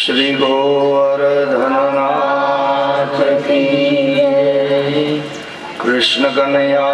श्री गोवर्धननाथ की जय। कृष्ण कन्हैया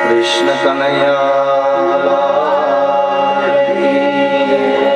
કૃષ્ણ કનૈયા લાલ કી જય.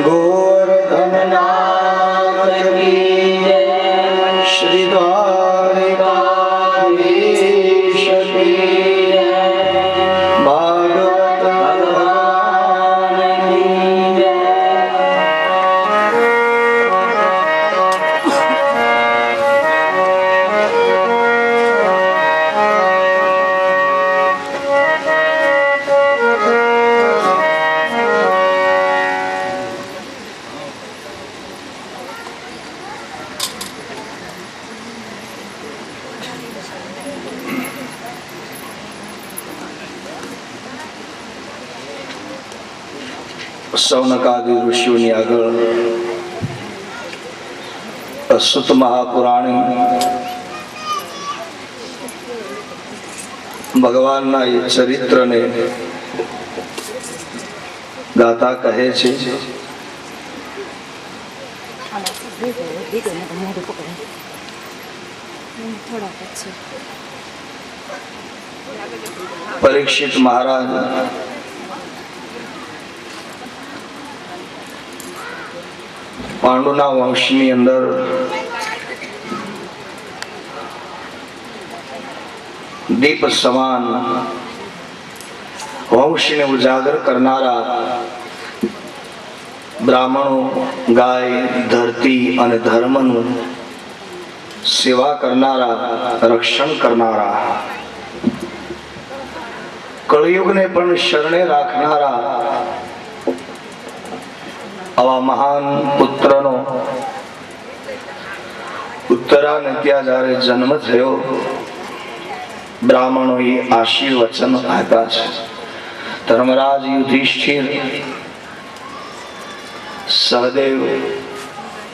गोवर्धननाथ की जय, श्री द्वारिकाधीश की जय, भागवत भगवान की जय। સૌનકાદિ ઋષિઓની આગળ સુત મહાપુરાણી ભગવાનના એ ચરિત્રને ગાતા કહે છે. પરીક્ષિત મહારાજ પાંડુના વંશની અંદર દીપ સમાન વંશને ઉજાગર કરનારા બ્રાહ્મણો, ગાય, ધરતી અને ધર્મનું સેવા કરનારા, રક્ષણ કરનારા, કળયુગને પણ શરણે રાખનારા આવા મહાન પુત્રનો ઉત્તરાને ત્યાં જયારે જન્મ થયો, બ્રાહ્મણોએ આશીર્વચન આપ્યા છે. ધર્મરાજ યુધિષ્ઠિર, સહદેવ,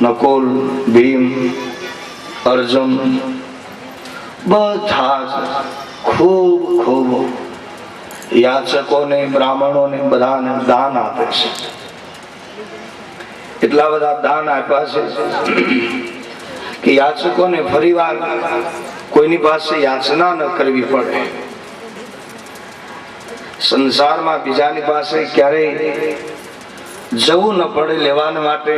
નકુલ, ભીમ, અર્જુન બધા જ ખૂબ ખૂબ યાચકોને, બ્રાહ્મણોને બધાને દાન આપે છે. એટલા બધા દાન આપ્યા છે કે યાચકોને ફરીવાર કોઈની પાસે યાચના ન કરવી પડે. સંસારમાં બીજાની પાસે ક્યારેય જવું ન પડે લેવાને માટે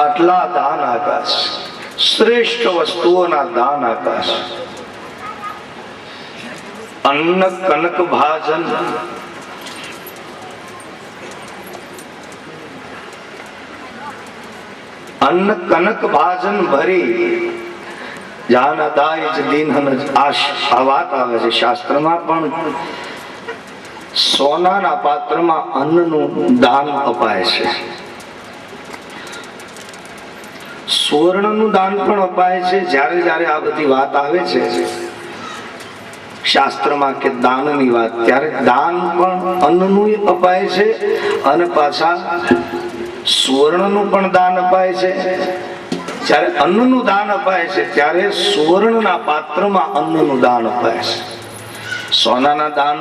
આટલા દાન આપ્યા છે. શ્રેષ્ઠ વસ્તુઓના દાન આપ્યા છે. અન્ન કનક ભાજન, અન્ન કનક ભાજન ભરી જાન દાય જ દીનહન. આ વાત આવે છે શાસ્ત્રમાં પણ. સોનાના પાત્રમાં અન્નનું દાન અપાય છે, સુવર્ણનું દાન પણ અપાય છે. જ્યારે જ્યારે આ બધી વાત આવે છે શાસ્ત્રમાં કે દાનની વાત, ત્યારે દાન પણ અન્નનું અપાય છે અને પાછા સુવર્ણનું પણ દાન અપાય છે. જ્યારે અન્નનું દાન અપાય છે ત્યારે સુવર્ણના પાત્રમાં અન્નનું દાન અપાય છે. સોનાના દાન,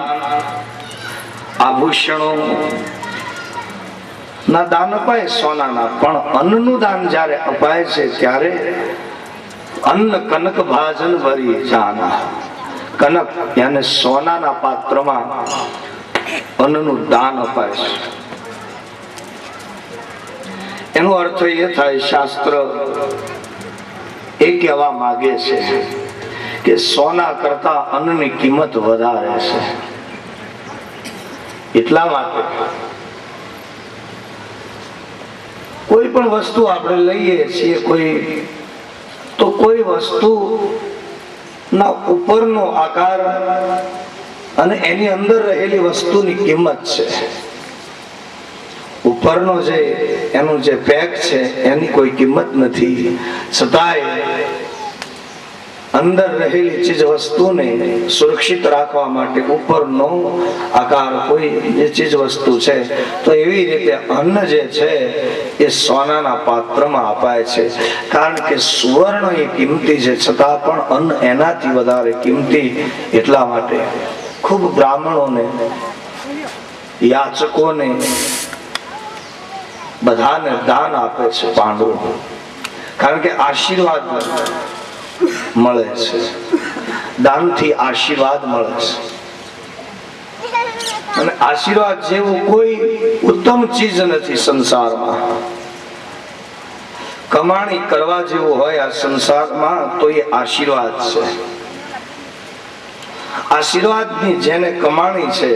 આભૂષણો ના દાન અપાય સોનાના, પણ અન્નનું દાન જ્યારે અપાય છે ત્યારે અન્ન કનક ભાજન ભરી જાના. કનક યાને સોનાના પાત્રમાં અન્નનું દાન અપાય છે. એનો અર્થ એ થાય, શાસ્ત્ર એ કહેવા માંગે છે કે સોના કરતા અન્નની કિંમત વધારે છે. એટલા માટે કોઈ પણ વસ્તુ આપણે લઈએ છીએ કોઈ વસ્તુ ના ઉપરનો આકાર અને એની અંદર રહેલી વસ્તુની કિંમત છે. ઉપરનો એનું જે પેક છે એની કોઈ કિંમત નથી, છતાંય અંદર રહેલી ચીજ વસ્તુને સુરક્ષિત રાખવા માટે ઉપરનો આકાર કોઈ જે ચીજ વસ્તુ છે, તો એવી રીતે અન્ન જે છે એ સોનાના પાત્રમાં અપાય છે. કારણ કે સુવર્ણ એ કિંમતી છે, છતાં પણ અન્ન એનાથી વધારે કિંમતી. એટલા માટે ખૂબ બ્રાહ્મણોને, યાચકોને બધાને દાન આપે છે પાંડવો. કારણ કે આશીર્વાદ મળે છે, દાનથી આશીર્વાદ મળે છે. અને આશીર્વાદ જેવું કોઈ ઉત્તમ ચીજ નથી સંસારમાં. કમાણી કરવા જેવું હોય આ સંસારમાં તો એ આશીર્વાદ છે. આશીર્વાદની જેને કમાણી છે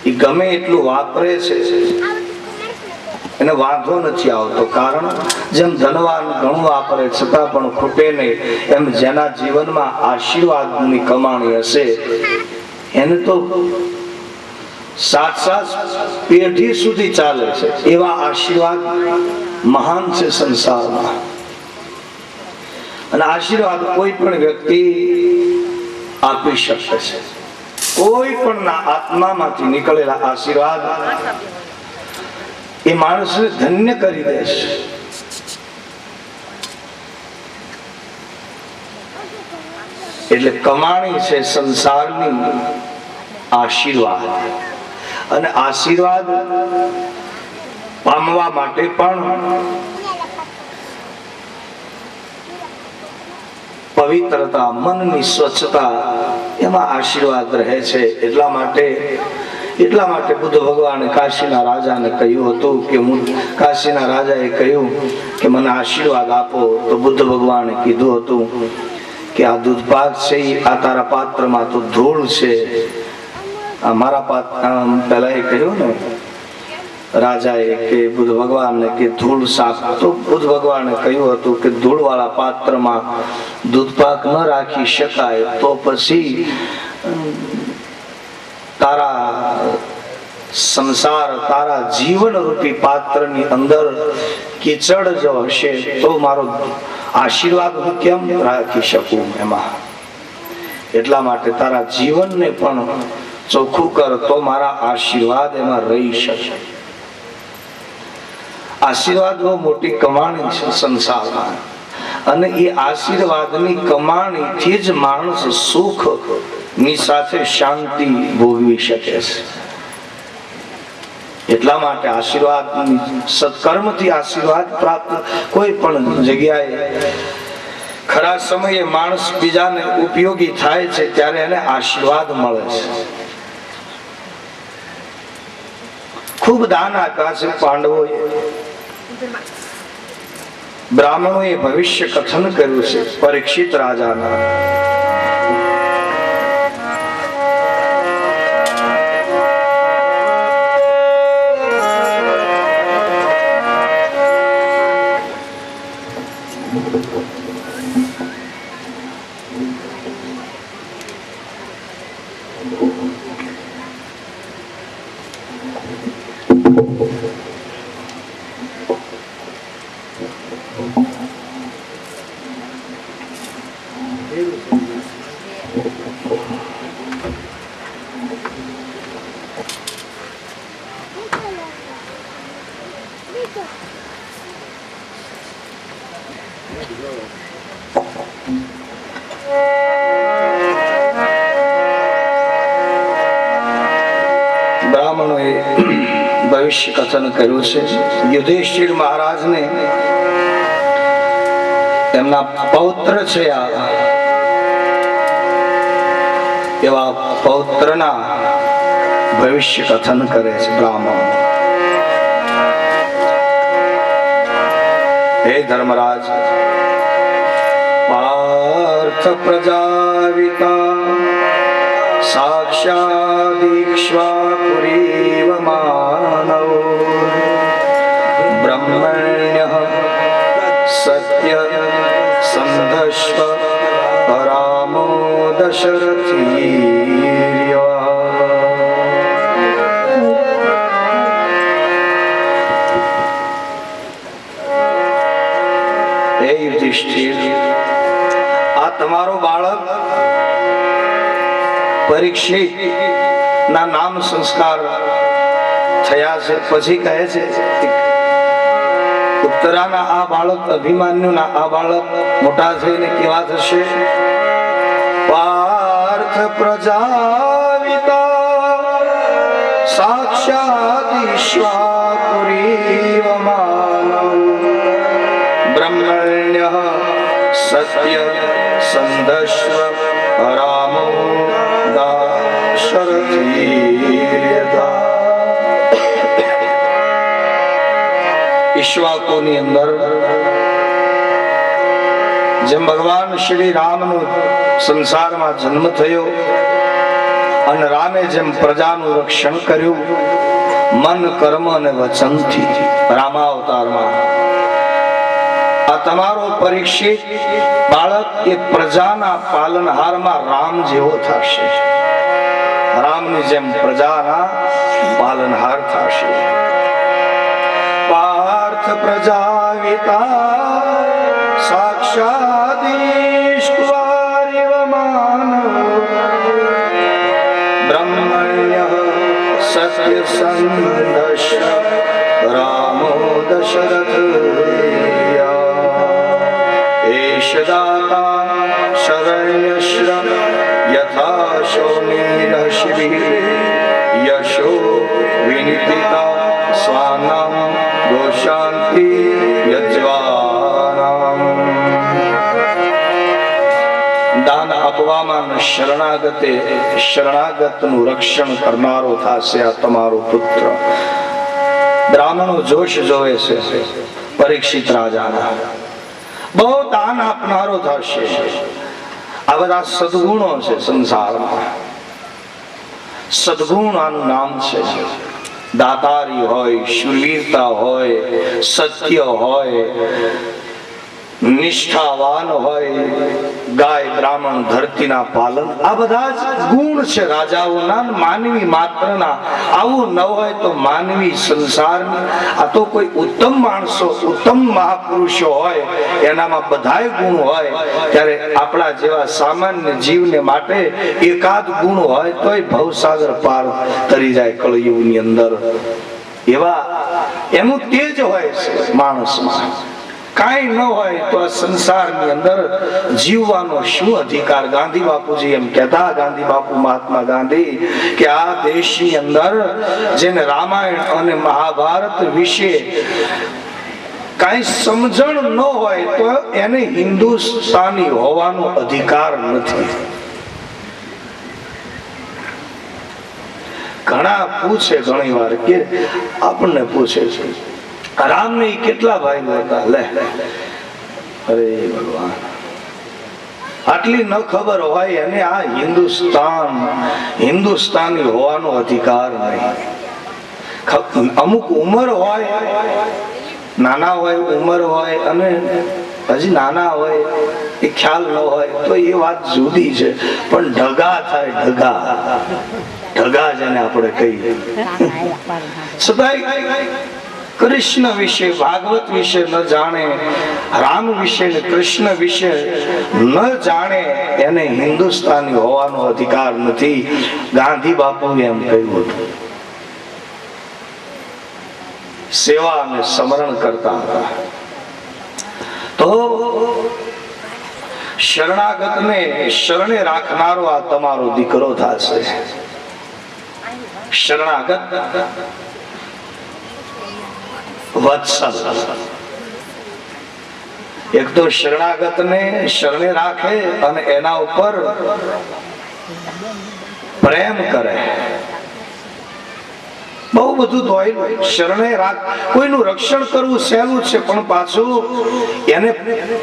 એ ગમે એટલું વાપરે છે એને વાંધો નથી આવતો. કારણ જેમ ધનવાન ઘણું વાપરે છતાં પણ ખૂટે નહીં, એમ જેના જીવનમાં આશીર્વાદની કમાણી હશે એને તો સાત પેઢી સુધી ચાલે છે. એવા આશીર્વાદ મહાન છે સંસારમાં. અને આશીર્વાદ કોઈ પણ વ્યક્તિ આપી શકે છે. કોઈ પણ ના આત્મામાંથી નીકળેલા આશીર્વાદ એ માણસને ધન્ય કરી દેશે. એટલે કમાણી છે સંસારની આશીર્વાદ. અને આશીર્વાદ પામવા માટે પણ પવિત્રતા, મનની સ્વચ્છતા એમાં આશીર્વાદ રહે છે. એટલા માટે બુદ્ધ ભગવાને કાશીના રાજાને કહ્યું હતું કે કાશીના રાજાએ કહ્યું કે મને આશીર્વાદ આપો. તો બુદ્ધ ભગવાને કીધું હતું કે આ દૂધપાક છે આ તારા પાત્રમાં તો ધૂળ છે. આ મારા પાત્ર પેલા એ કહ્યું ને રાજાએ કે બુદ્ધ ભગવાનને કે ધૂળ સાફ. તો બુદ્ધ ભગવાને કહ્યું હતું કે ધૂળ વાળા પાત્રમાં દૂધપાક ન રાખી શકાય તો પછી તારા સંસાર, તારા જીવન રૂપી પાત્રની અંદર કીચડ જો હશે તો મારો આશીર્વાદ હું કેમ રાખી શકું એમાં. એટલા માટે તારા જીવનને પણ ચોખ્ખું કર તો મારા આશીર્વાદ એમાં રહી શકે. આશીર્વાદ બહુ મોટી કમાણી છે સંસારમાં. અને એ આશીર્વાદની કમાણીથી જ માણસ સુખ ની સાથે શાંતિ ભોગવી શકે છે. એટલા માટે આશીર્વાદ, સત્કર્મથી આશીર્વાદ પ્રાપ્ત. કોઈ પણ જગ્યાએ ખરા સમયે માણસ બીજાને ઉપયોગી થાય છે ત્યારે એને આશીર્વાદ મળે છે. ખૂબ દાન આપ્યા છે પાંડવોએ. બ્રાહ્મણોએ ભવિષ્ય કથન કર્યું છે પરીક્ષિત રાજાના. બ્રાહ્મણોએ ભવિષ્ય કથન કર્યું છે. યુધિષ્ઠિર મહારાજને એમના પૌત્ર છે એવા પૌત્રના ભવિષ્ય કથન કરે છે બ્રાહ્મણ. હે ધર્મરાજ, પાર્થ પ્રજાવિતા સાક્ષાદીક્ષ્વાપુરીવ માનવ બ્રહ્મણ્યઃ સત્ય સંધશ્વ રામો દશરથીર્યઃ. હે યુધિષ્ઠિર, આ તમારો બાળક પરીક્ષિત ના નામ સંસ્કાર થયા છે. પછી કહે છે ઉત્તરાના આ બાળક, અભિમન્યુના આ બાળક મોટા થઈને કેવા થશે? પાર્થ પ્રજાવિતા સાક્ષાત ઈશ્વાપુરીવ માનવ બ્રહ્મણ્યઃ સત્ય સંધશ્વ રામો દાશરથીર્યઃ. દશરથીર્યથા ઈશ્વાકોની અંદર જેમ ભગવાન શ્રી રામનો સંસારમાં જન્મ થયો અને રામે જેમ પ્રજાનું રક્ષણ કર્યું મન કર્મ અને વચનથી રામાવતારમાં, આ તમારો પરીક્ષિત બાળક એ પ્રજાના પાલનહારમાં રામ જેવો થશે, રામની જેમ પ્રજાના પાલનહાર થશે. પાર્થ પ્રજાવિતા સાક્ષાદીશ્વરીવ માનવ બ્રહ્મણ્ય સત્ય સંદશ રામો દશરથ એષ દાતા શરણ્યશ્રમ યથા શૌમીર શિબિ યશો વિનિતિતા સ્વાનામ ગોશાંતિ યજ્વાનામ. દાન આપવામાં શરણાગતનું રક્ષણ કરનારો થશે આ તમારો પુત્ર. બ્રાહ્મણો જોશ જોવે છે પરીક્ષિત રાજાના, બહુ દાન આપનારો થશે. આ બધા સદગુણો છે સંસારમાં. સદગુણ આનું નામ છે. દાતારી હોય, શૂરવીરતા હોય, સત્ય હોય, નિષ્ઠાવાન હોય, ગાય બ્રાહ્મણ ધરતીના પાલન, આ બધા જ ગુણ છે રાજાઓના, માનવી માત્રના. આવું ન હોય તો માનવી સંસારની, આ તો કોઈ ઉત્તમ માણસો, ઉત્તમ મહાપુરુષો હોય એનામાં બધાય ગુણ હોય, ત્યારે આપણા જેવા સામાન્ય જીવને માટે એકાદ ગુણ હોય તોય ભવસાગર પાર તરી જાય કળયુગની અંદર. એવા એનું તેજ હોય છે માણસમાં. કાંઈ ન હોય તો આ સંસારની અંદર જીવવાનો શું અધિકાર? ગાંધી બાપુજી એમ કહેતા, ગાંધી બાપુ મહાત્મા ગાંધી, કે આ દેશની અંદર જેને રામાયણ અને મહાભારત વિશે કાંઈ સમજણ ન હોય તો એને હિન્દુસ્તાની હોવાનો અધિકાર નથી. ઘણા પૂછે, ઘણી વાર કે આપણને પૂછે છે રામ ને કેટલા ભાઈ હતા? લે અરે ભગવાન, આટલી ન ખબર હોય અને આ હિન્દુસ્તાની હોવાનો અધિકાર નહીં. અમુક ઉંમર હોય, નાના હોય, ઉંમર હોય અને હજી નાના હોય, એ ખ્યાલ ન હોય તો એ વાત જુદી છે. પણ ઢગા થાય, ઢગા જેને આપણે કહીએ, છતાંય કૃષ્ણ વિશે, ભાગવત વિશે ન જાણે, રામ વિશે ને કૃષ્ણ વિશે ન જાણે, એને હિન્દુસ્તાની હોવાનો અધિકાર નથી. ગાંધી બાપુ એમ કહ્યું હતું. સેવા અને સ્મરણ કરતા હતા. તો શરણાગતને શરણે રાખનારો આ તમારો દીકરો થશે. શરણાગત વત્સલ. એક તો શરણાગતને શરણે રાખે અને એના ઉપર પ્રેમ કરે. બહુ બધું તો શરણે રાખ, કોઈનું રક્ષણ કરવું સહેલું છે, પણ પાછું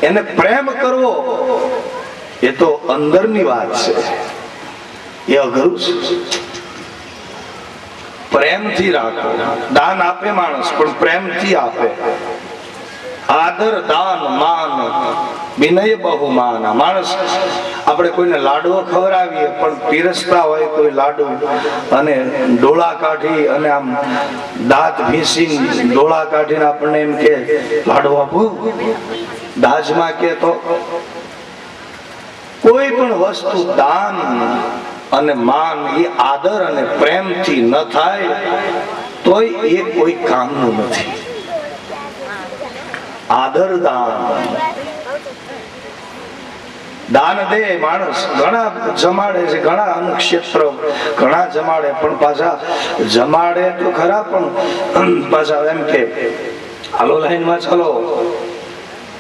એને પ્રેમ કરવો એ તો અંદરની વાત છે, એ અઘરું છે. પ્રેમથી રાખો. દાન આપે માણસ પણ પ્રેમથી આપે. આદર દાન માન વિનય બહુમાન. માણસ આપણે કોઈને લાડવો ખવડાવીએ પણ પીરસતા હોય કોઈ લાડુ અને ડોળા કાઢી અને આમ દાંત ભીસી ડોળા કાઢીને આપણને એમ કે લાડવો આપું, દાજમાં કે તો કોઈ પણ વસ્તુ દાન અને માન એ આદર અને પ્રેમથી ન થાય તોય એ કોઈ કામનું નથી. આદર દાન દે માણસ. ઘણા જમાડે છે, ઘણા અમુક ક્ષેત્ર ઘણા જમાડે, પણ પાછા જમાડે તો ખરા પણ પાછા એમ કે હાલો લાઈનમાં ચાલો,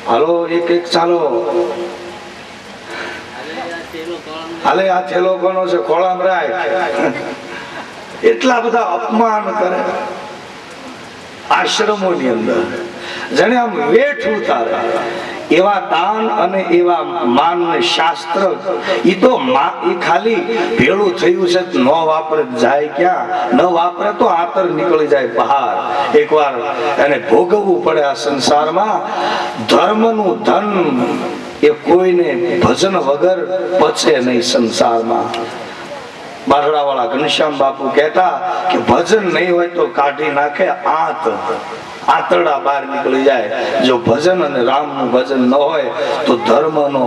હાલો એક ચાલો. હાલે આ થેલો કોનો છે, ખોળામ રાખ. એટલા બધા અપમાન કરે આશ્રમોની અંદર, જેને આમ વેઠ ઉતારે. એવા દાન અને એવા માન ને શાસ્ત્ર ઈ તો એ ખાલી ભેળું થયું છે, ન વાપરે જાય ક્યાં, ન વાપરે તો આતર નીકળી જાય બહાર. એકવાર એને ભોગવવું પડે આ સંસારમાં. ધર્મનું ધન એ કોઈને ભજન વગર પચે નહીં સંસારમાં. બારડા વાળા ઘનશ્યામ બાપુ કહેતા કે ભજન નહીં હોય તો કાઢી નાખે આતરડા બહાર નીકળી જાય. જો ભજન અને રામનું ભજન ન હોય તો ધર્મનો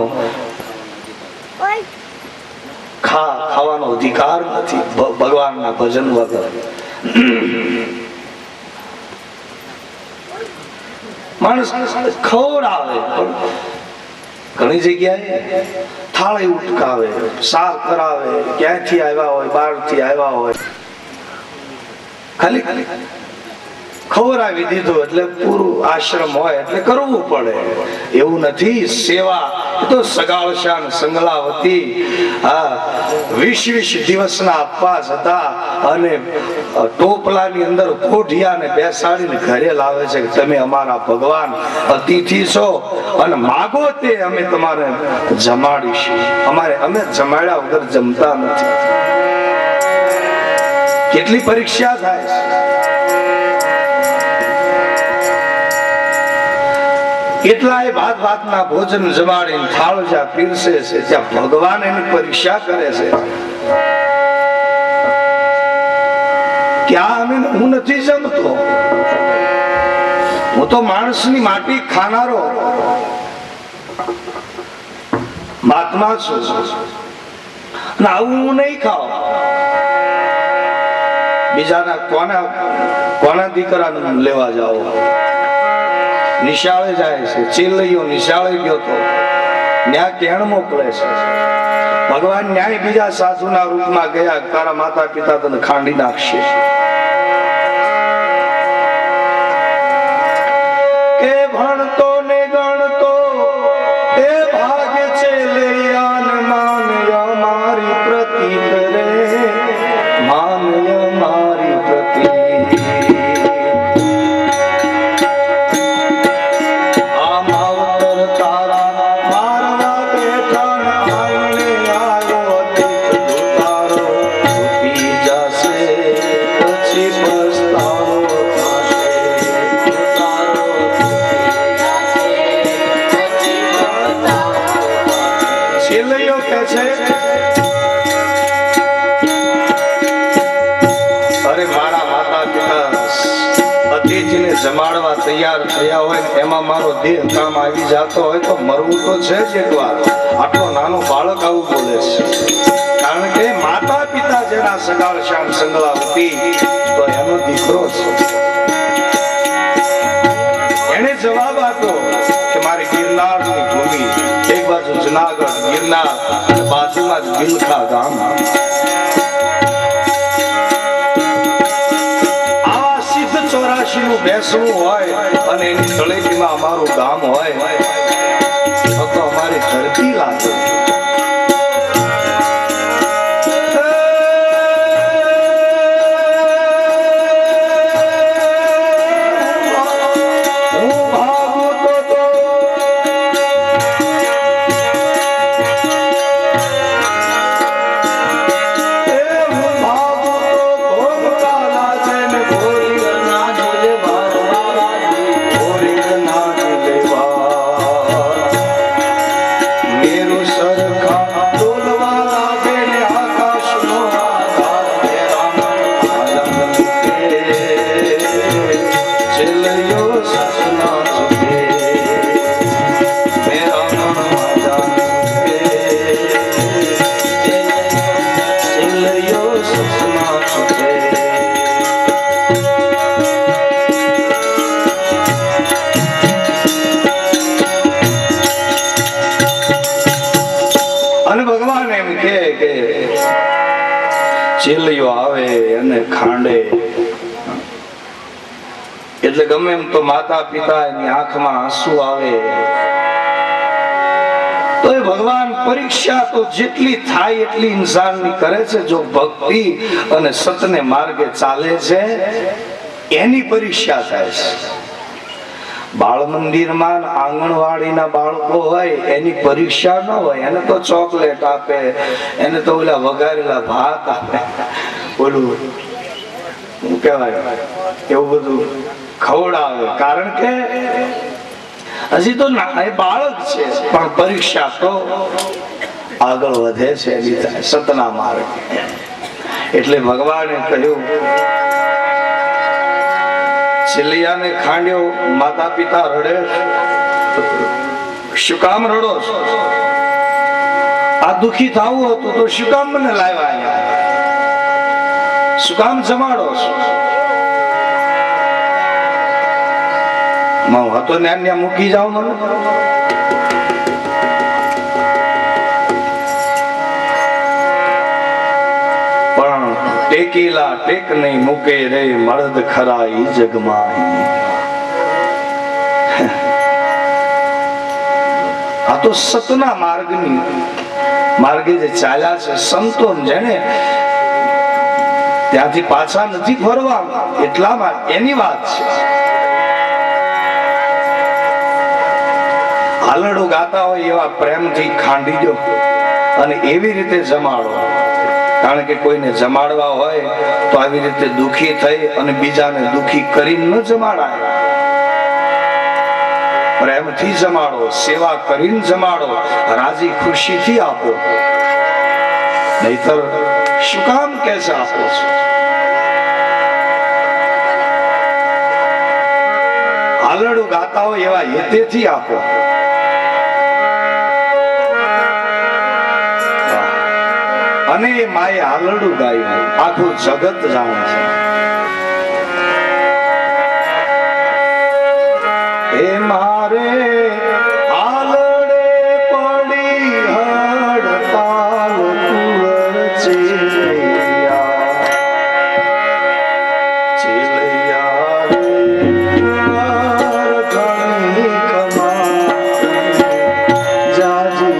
ખાવાનો અધિકાર નથી ભગવાનના ભજન વગર. માણસ ખવડાવે પણ ઘણી જગ્યાએ થાળી ઉટકાવે, સાફ કરાવે, ક્યાંથી આવ્યા હોય, બહારથી આવ્યા હોય, ખાલી ખવડાવી દીધું એટલે પૂરું. આશ્રમ હોય એટલે કરવું પડે એવું નથી. સેવા તો સગાળશાન સંગલાવતી 20 દિવસના ઉપવાસ હતા અને ટોપલાની અંદર કોઢિયાને બેસાડીને ઘરે લાવે છે કે તમે અમારા ભગવાન અતિથિ છો અને માગો તે અમે તમારે જમાડીશું. અમે જમાડ્યા વગર જમતા નથી. કેટલી પરીક્ષા થાય છે. કેટલાય ભાતના ભોજન જમાડીને થાળ જ્યાં પીરસે છે ત્યાં ભગવાન એની પરીક્ષા કરે છે કે હું નથી જમતો, હું તો માણસની માટી ખાનારો મહાત્મા છું અને આવું હું નહીં ખાવ. બીજાના કોના દીકરાને લેવા જાઓ. નિશાળે જાય છે, ચેલૈયો નિશાળે ગયો તો ન્યા કેણ મોકલે છે. ભગવાન ન્યાય બીજા સાધુના રૂપમાં ગયા, તારા માતા પિતા તને ખાંડી નાખશે. એ ભણતો ને ગણતો એ ભાગ્ય ચેલૈયાન માનય મારી પ્રતીક રે, માનય મારી પ્રતીક. જમાડવા તૈયાર થયા હોય એમાં મારો દેહ કામ આવી જતો હોય તો મરવું તો છે જ એકવાર. આટલો નાનો બાળક આવું બોલે છે કારણ કે માતા પિતા જેના સગાળશાન સંગલાવતી તો એનો દીકરો છે. એને જવાબ આપ્યો કે મારી ગિરનારની ભૂમિ, એક બાજુ જુનાગઢ ગિરનાર અને બાજુમાં જ બિલખા ગામ. બેસવું હોય અને એની તળેટીમાં અમારું ગામ હોય તો અમારી ધરતી લાગે. ચેલીઓ આવે અને ખાંડે એટલે ગમે એમ તો માતા પિતા એની આંખમાં આંસુ આવે તો તો એ ભગવાન પરીક્ષા તો જેટલી થાય એટલી ઇન્સાનની કરે છે. જો ભક્તિ અને સતને માર્ગે ચાલે છે એની પરીક્ષા થાય છે. બાળ મંદિરમાં આંગણવાડીના બાળકો હોય એની પરીક્ષા ન હોય. એને તો ચોકલેટ આપે, એને તો ઓલા વઘારેલા ભાત આપે, ઓલું શું કહેવાય એવું બધું ખવડાવે. કારણ કે હજી તો બાળક છે, પણ પરીક્ષા તો આગળ વધે છે સતના માર્ગ. એટલે ભગવાને કહ્યું, છેલ્લિયાને ખાંડ્યો, માતા પિતા રડે, શું કામ રડો છો? આ દુખી થવું હતું તો શું કામ મને લાવ્યા અહીંયા? શું કામ જમાડો છો? હતો ને મૂકી જાઓ મને. પણ ટેકેલા ટેક નહીં મૂકે રે મળદ ખરા ઈ જગમાં. આ તો સતના માર્ગે જે ચાલ્યા છે સંતો, જેને ત્યાંથી પાછા નથી ફરવા, એટલામાં એની વાત છે. હાલડો ગાતા હોય એવા પ્રેમથી ખાંડી દો અને એવી રીતે જમાડો. કારણ કે કોઈને જમાડવા હોય તો આવી રીતે દુખી થઈ અને બીજાને દુખી કરીને ન જમાડાય. પ્રેમથી જમાડો, સેવા કરીને જમાડો, રાજી ખુશીથી આપો. નહીતર શું કામ કેસે આપો છો? હાલડું ગાતા હોય એવા હેતેથી આપો. અને એ માએ હાલડું ગાયું આખું જગત જાણે છે. એ મારે હાલડે પડી હડતાલ કુંવર ચેલૈયા, ચેલૈયા રે કુંવર ઘણી કમાઈ જાજી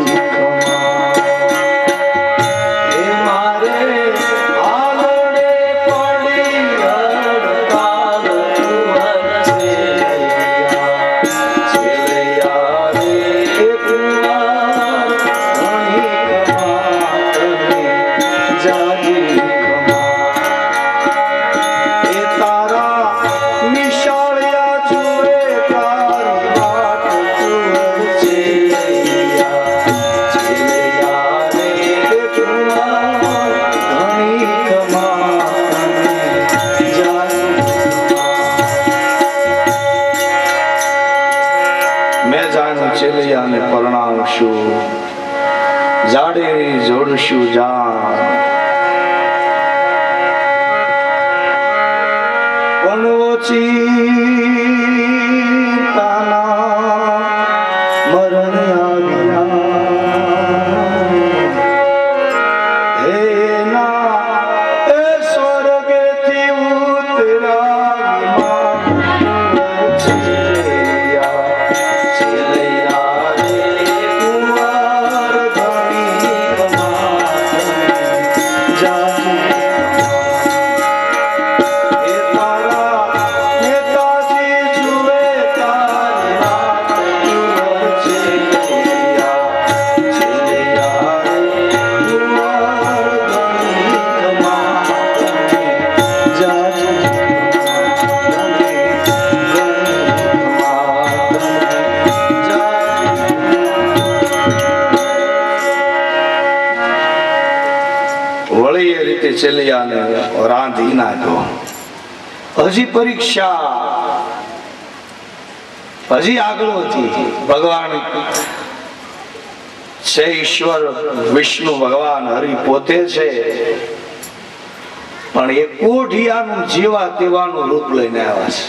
ચેલિયાને પરણાવશું, જાડે જોડશું જાન. પણ ઓછી તાના મરણ આવ્યા, હે ના એ સ્વર્ગેથી ઉતરા ચેલિયાને રાંધી નાખ્યો. હજી પરીક્ષા હજી આગળ હતી. ભગવાન છે ઈશ્વર વિષ્ણુ ભગવાન હરિ પોતે છે, પણ એ કોઢિયાનું જેવા તેવાનું રૂપ લઈને આવ્યા છે.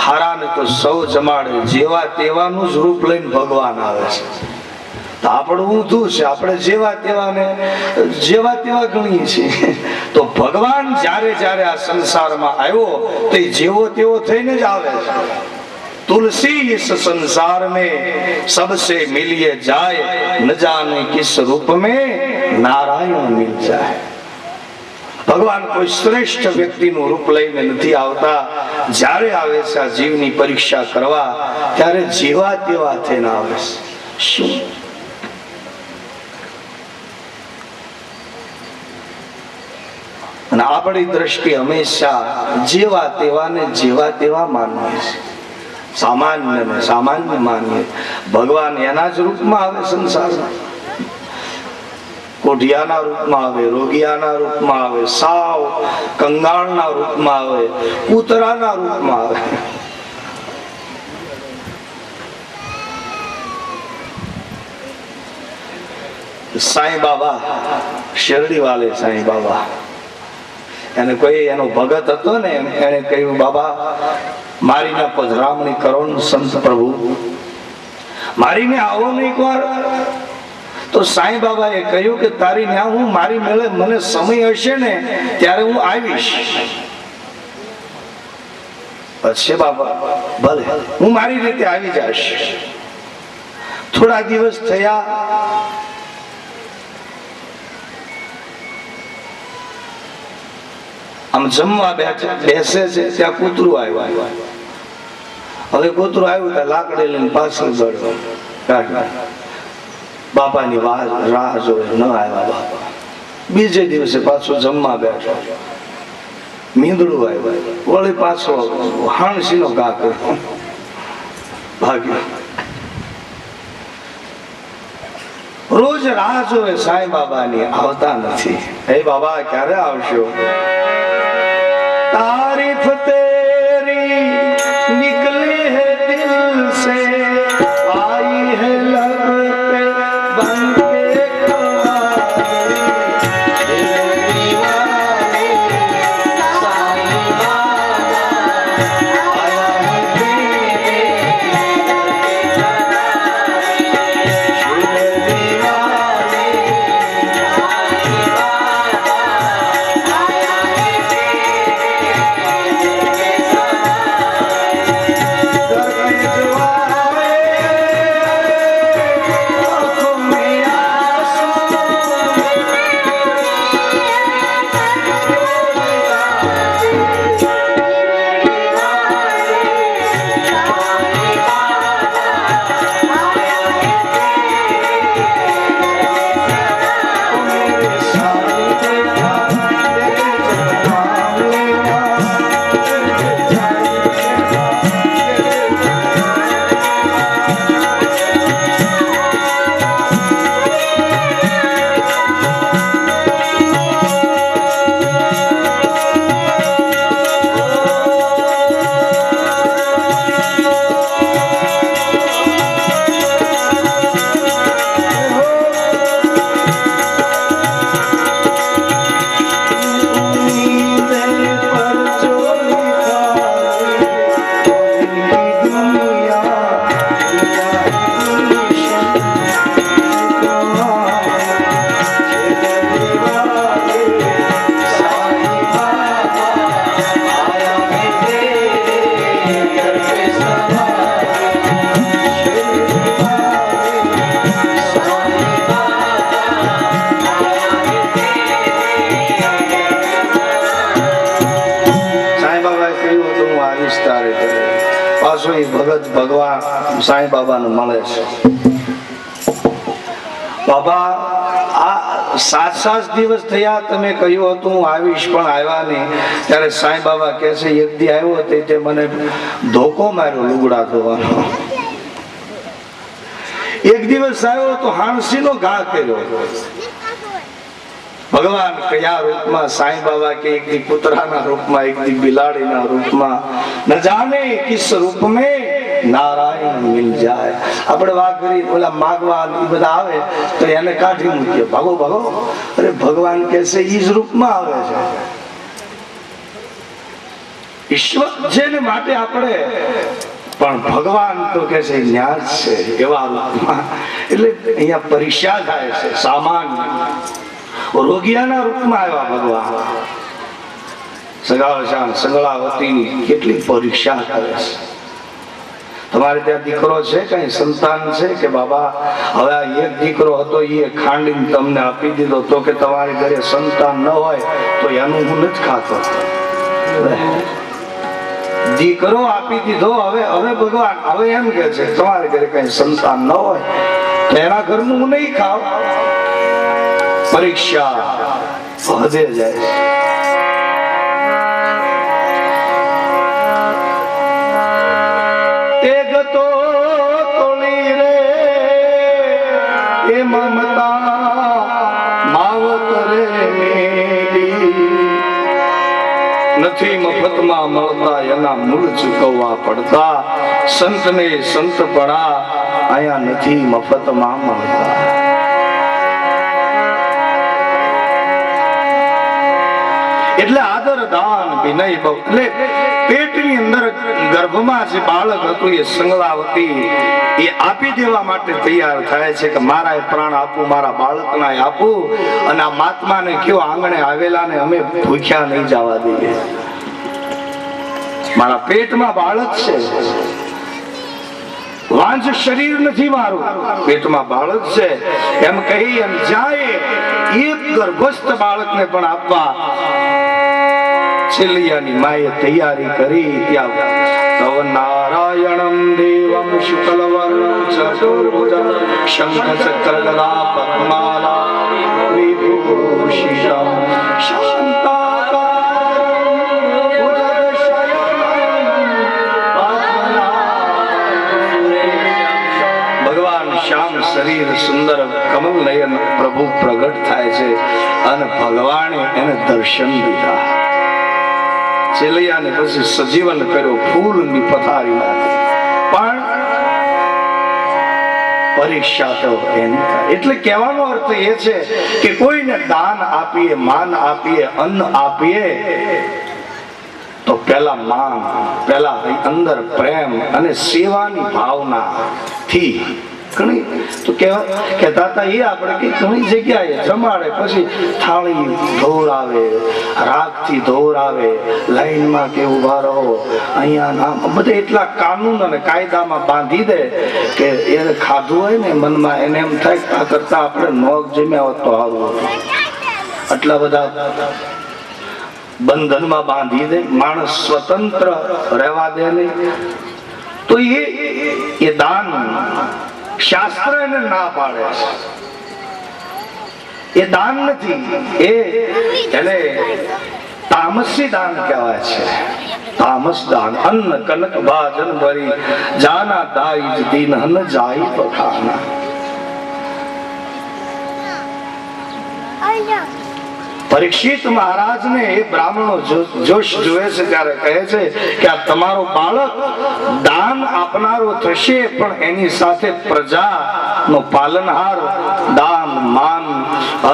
હારાને તો સૌ જમાડે, જેવા તેવાનું જ રૂપ લઈને ભગવાન આવે છે. આપણું ઊંધું છે, આપણે જેવા તેવા ગણીએ છીએ. તો ભગવાન જ્યારે જ્યારે આ સંસારમાં આવ્યો તો એ જેવો તેવો થઈને જ આવે છે. तुलसी इस संसार में सबसे मिलिए जाए, न जाने किस रूप में नारायण मिल जाए। ભગવાન કોઈ શ્રેષ્ઠ વ્યક્તિનું રૂપ લઈને નથી આવતા. જ્યારે આવે છે આ જીવની પરીક્ષા કરવા, ત્યારે જેવા તેવા થઈને આવે છે. શું અને આપણી દ્રષ્ટિ હંમેશા જેવા તેવા માનીએ છે. સામાન્ય ને સામાન્ય માનીએ. ભગવાન એના જ રૂપમાં આવે સંસારમાં. કોઢિયાના રૂપમાં આવે, રોગિયાના રૂપમાં આવે, સાવ કંગાળના રૂપમાં આવે, કૂતરાના રૂપમાં આવે. સાંઈ બાબા, શેરડી વાલે સાંઈ બાબા, એને કોઈ એનો ભગત હતો ને, એને કહ્યું બાબા મારીને પધરામણી કરો ને સંત પ્રભુ, મારીને આવો ને એકવાર. તો સાંઈ બાબા એ કહ્યું કે તારી ન્યા હું મારી મેળે મને સમય હશે ને ત્યારે હું આવીશ. પછી બાબા ભલે હું મારી રીતે આવી જઈશ. થોડા દિવસ થયા, આમ જમવા બેસે છે ત્યાં કૂતરું આવ્યું. હવે કૂતરું આવ્યું ત્યાં લાકડી લઈને પાછળ દોડ્યું. બાપાની રાહ જોઈ, ન આવ્યા બાપા. બીજે દિવસે પાછો જમવા બેઠો, મીંદડું આવ્યું. વળી પાછો હાણસીનો ઘા કર્યો, ભાગ્યો. રોજ રાહ જોવે સાંઈ બાબાની, આવતા નથી. હે બાબા ક્યારે આવશો? तारीफ तेरी निकली है दिल से, आई है लब पे बन के ભગત ભગવાન સાંઈ બાબાને મળે છે. બાબા આ 7 દિવસ થયા, તમે કહ્યું હતું હું આવીશ પણ આવ્યા નહીં. ત્યારે સાંઈ બાબા કહે છે એક દી આવ્યો તે મને ધોકો માર્યો લુગડા ધોવાનો. એક દિવસ આવ્યો તો હાંસીનો ઘા કર્યો. ભગવાન કયા રૂપમાં? સાંઈ બાબા કે એક દી કૂતરાના રૂપમાં, એક દી બિલાડીના રૂપમાં, ન જાને કિસ રૂપ में નારાયણ મિલ જાય. આપણે વાત કરી ઓલા માગવા બધા આવે તો એને કાઢી મૂકીએ, ભાગો ભાગો. અરે ભગવાન કે છે ઈ જ રૂપમાં આવે છે. ઈશ્વર છે ને માટે આપણે, પણ ભગવાન તો કે છે ન્યાજ છે એવા રૂપમાં. એટલે અહીંયા પરીક્ષા થાય છે. સામાન્ય રોગિયાના રૂપમાં આવ્યા ભગવાન. સગાવશાન સંગળાવતીની કેટલી પરીક્ષા કરે છે. તમારે ત્યાં દીકરો છે, કઈ સંતાન છે કે બાબા? હવે આ એક દીકરો હતો એ ખાંડીને તમને આપી દીધો, તો કે તમારી ઘરે સંતાન ન હોય તો એનું હું નથી ખાતો. દીકરો આપી દીધો, હવે ભગવાન હવે એમ કે છે તમારી ઘરે કઈ સંતાન ન હોય તો એના ઘરનું હું નહીં ખાવ. પરીક્ષા વધે જાય. તે ગતો તોલી રે એ મમતા માવત રે નથી મફતમાં મળતા, એના મૂળ ચૂકવવા પડતા. સંતને સંતપણા અહીંયા નથી મફતમાં મળતા. એટલે આદર દાન વિનય બહુ. એટલે પેટની અંદર ગર્ભમાં જે બાળક હતું એ સંગલાવતી એ આપી દેવા માટે તૈયાર થાય છે કે મારા એ પ્રાણ આપું, મારા બાળકના આપું. અને આ મહાત્માને કયો આંગણે આવેલા ને અમે ભૂખ્યા નહીં જવા દઈએ. મારા પેટમાં બાળક છે, વાંચ શરીર નથી મારું, પેટમાં બાળક છે એમ કહી એમ જાય એક ગર્ભસ્થ બાળકને પણ આપવા છેલ્લિયાની માએ તૈયારી કરી. ત્યાં તવ નારાયણમ દેવમ શુક્લવર્ણમ ચતુર્ભુજમ શંખ ચક્ર ગદા પદ્માલા વિભૂષિતમ શ્યામ શરીર સુંદર કમલ નયન પ્રભુ પ્રગટ થાય છે અને ભગવાને એને દર્શન દીધા. ચેલિયાને પછી સજીવન કર્યો, ફૂલની પથારી નાખી. પણ પરીક્ષા તો એની થાય. એટલે કહેવાનો અર્થ એ છે કે કોઈને દાન આપીએ, માન આપીએ, અન્ન આપીએ તો પેલા માન, પેલા અંદર પ્રેમ અને સેવાની ભાવના થી ઘણી તો કહેતા હતા એ આપણે કે ઘણી જગ્યાએ જમાડે, પછી થાળી ધોરાવે, રાખથી ધોરાવે, લાઈનમાં કે ઉભા રહો, અહીંયા નામ બધે એટલા કાનૂન અને કાયદામાં બાંધી દે કે એને ખાધું હોય ને મનમાં એને એમ થાય આ કરતા આપણે નોગ જમ્યા હોત તો સારું હતું. આટલા બધા બંધનમાં બાંધી દે, માણસ સ્વતંત્ર રહેવા દે નહીં. તો એ દાન શાસ્ત્ર એને ના પાડે છે. એ દાન નથી, એને તામસી દાન કહેવાય છે. તામસ દાન. અન્ન કનક ભાજન ભરી જાના દાઈ દીન હન જાય પખાના. પરીક્ષિત મહારાજને એ બ્રાહ્મણો જોશ જુએ છે ત્યારે કહે છે કે આ તમારો બાળક દાન આપનારો થશે, પણ એની સાથે પ્રજાનો પાલનહાર, દાન માન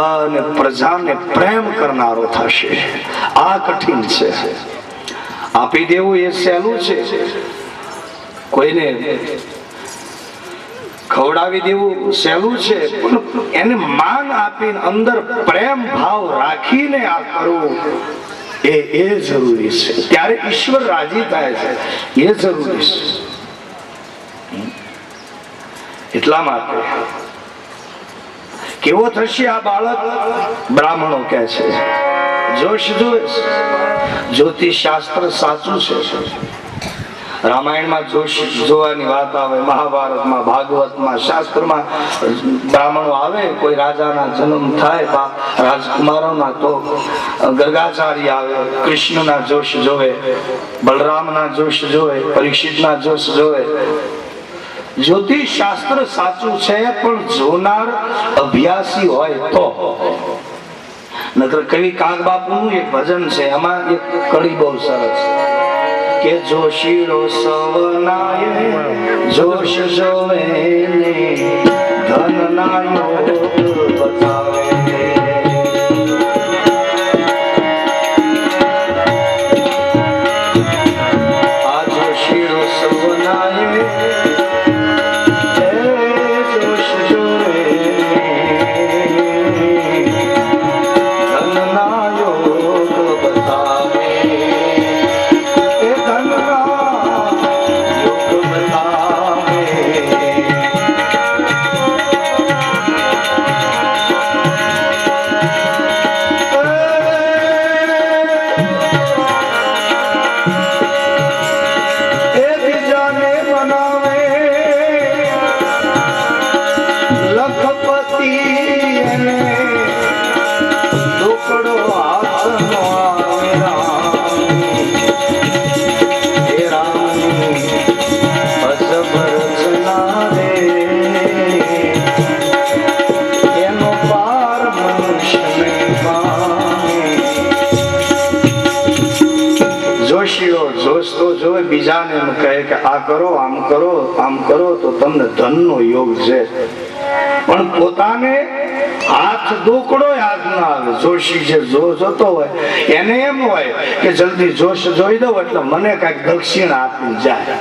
અને પ્રજાને પ્રેમ કરનારો થશે. આ કઠિન છે. આપી દેવું એ સહેલું છે, કોઈને ખવડાવી દેવું સહેલું છે, પણ એને માન આપીને અંદર પ્રેમ ભાવ રાખીને આ કરવું એ જરૂરી છે. ત્યારે ઈશ્વર રાજી થાય છે, એ જરૂરી છે. એટલા માટે કેવો થશે આ બાળક? બ્રાહ્મણો કહે છે જોશ જોશ. જ્યોતિષ શાસ્ત્ર સાચું છે. રામાયણમાં જોશ જોવાની વાત આવે, મહાભારતમાં, ભાગવતમાં, શાસ્ત્રમાં બ્રાહ્મણો આવે, કોઈ રાજાના જન્મ થાય રાજકુમારોના તો ગર્ગાચાર્ય આવે, કૃષ્ણના જોશ જોવે, બલરામના જોશ જોવે, પરીક્ષિતના જોશ જોવે. જ્યોતિષ શાસ્ત્ર સાચું છે, પણ જોનાર અભ્યાસી હોય તો. નકર કવિ કાગ બાપુનું એક ભજન છે, એમાં એક કડી બહુ સરસ કે જોશીડો સવનાય જોશ જોવે ને ધન ના યોગ બતાવે. આ જોશીડો સવનાય જોશ જોવે ધન ના યોગ બતાવે. ધન ના યોગ બતાવે. દુકડો હાથનો આવે બીજાને એમ કહે કે આ કરો આમ કરો આમ કરો તો તમને ધનનો યોગ છે, પણ પોતાને હાથ દુકડો યાદ ના આવે. જોશી જે જોશ હતો હોય એને એમ હોય કે જલ્દી જોશ જોઈ દઉં એટલે મને કઈક દક્ષિણા આપી જાય.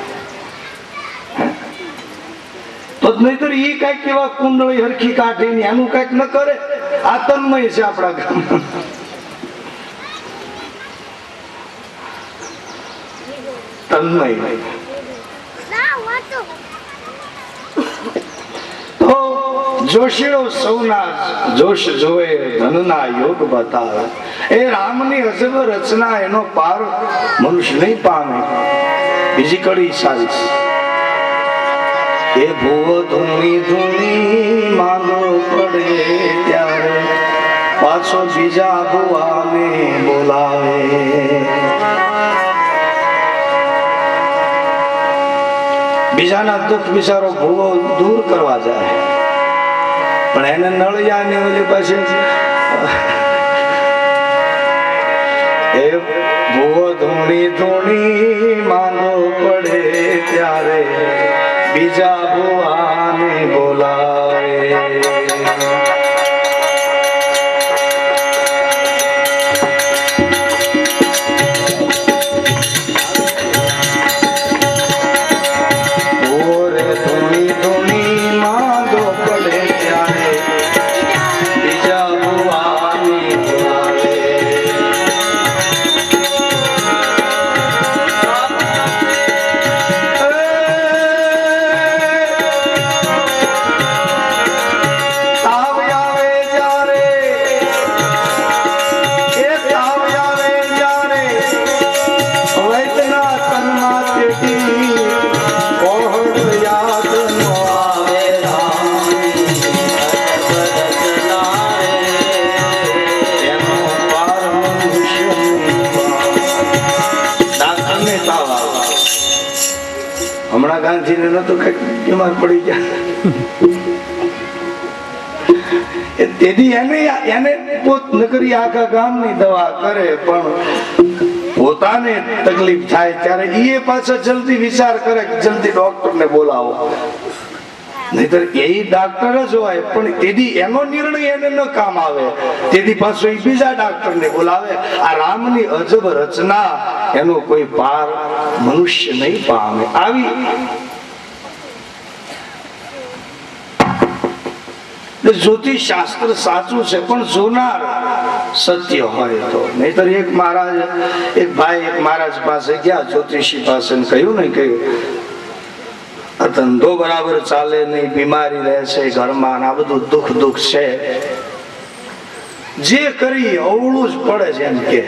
તો નહીતર એ કઈક એવા કુંડળી હરખી કાઢીને એનું કઈક ન કરે. આ તન્મય છે આપણા ગામમાં. તન્મય તો જોશીઓ સૌના જોશ જોવે ધનના યોગ બતાવે. એ રામની અજબ રચના એનો પાર મનુષ્ય નહીં પામે. બીજી કડી સારી એ ભૂવો ધૂણી ધૂણી માંગો પડે ત્યારે પાછો બીજા ભુવાને બોલાવે. બીજાના દુઃખ બિચારો ભૂવો દૂર કરવા જાય, પણ એને નળિયા ને ઓલી પાસે એ ભૂવો ધૂણી ધૂણી માંગો પડે ત્યારે બીજા ભુવાને બોલાવે. હમણાં ગાંધીને નતો કઈક બીમાર પડી ગયા, તેથી એને પોત નકરી આખા ગામની દવા કરે, પણ પોતાને તકલીફ થાય ત્યારે એ પાછા જલ્દી વિચાર કરે કે જલ્દી ડોક્ટરને બોલાવો. નહીતર એ ડાક્ટર જ હોય પણ તેથી એનો નિર્ણય એને ન કામ આવે, તેથી પાછો એ બીજા ડાક્ટરને બોલાવે. આ રામની અજબ રચના એનો કોઈ પાર મનુષ્ય નહીં પામે. આવી જ્યોતિષ શાસ્ત્ર સાચું છે પણ જોનાર સત્ય હોય તો. નહીતર એક ભાઈ એક મહારાજ પાસે ગયા, જ્યોતિષી પાસે કહ્યું ને કહ્યું આ ધંધો બરાબર ચાલે નહીં, બીમારી રહે છે ઘરમાં, આ બધું દુઃખ છે, જે કરી અવળું જ પડે છે એમ કે.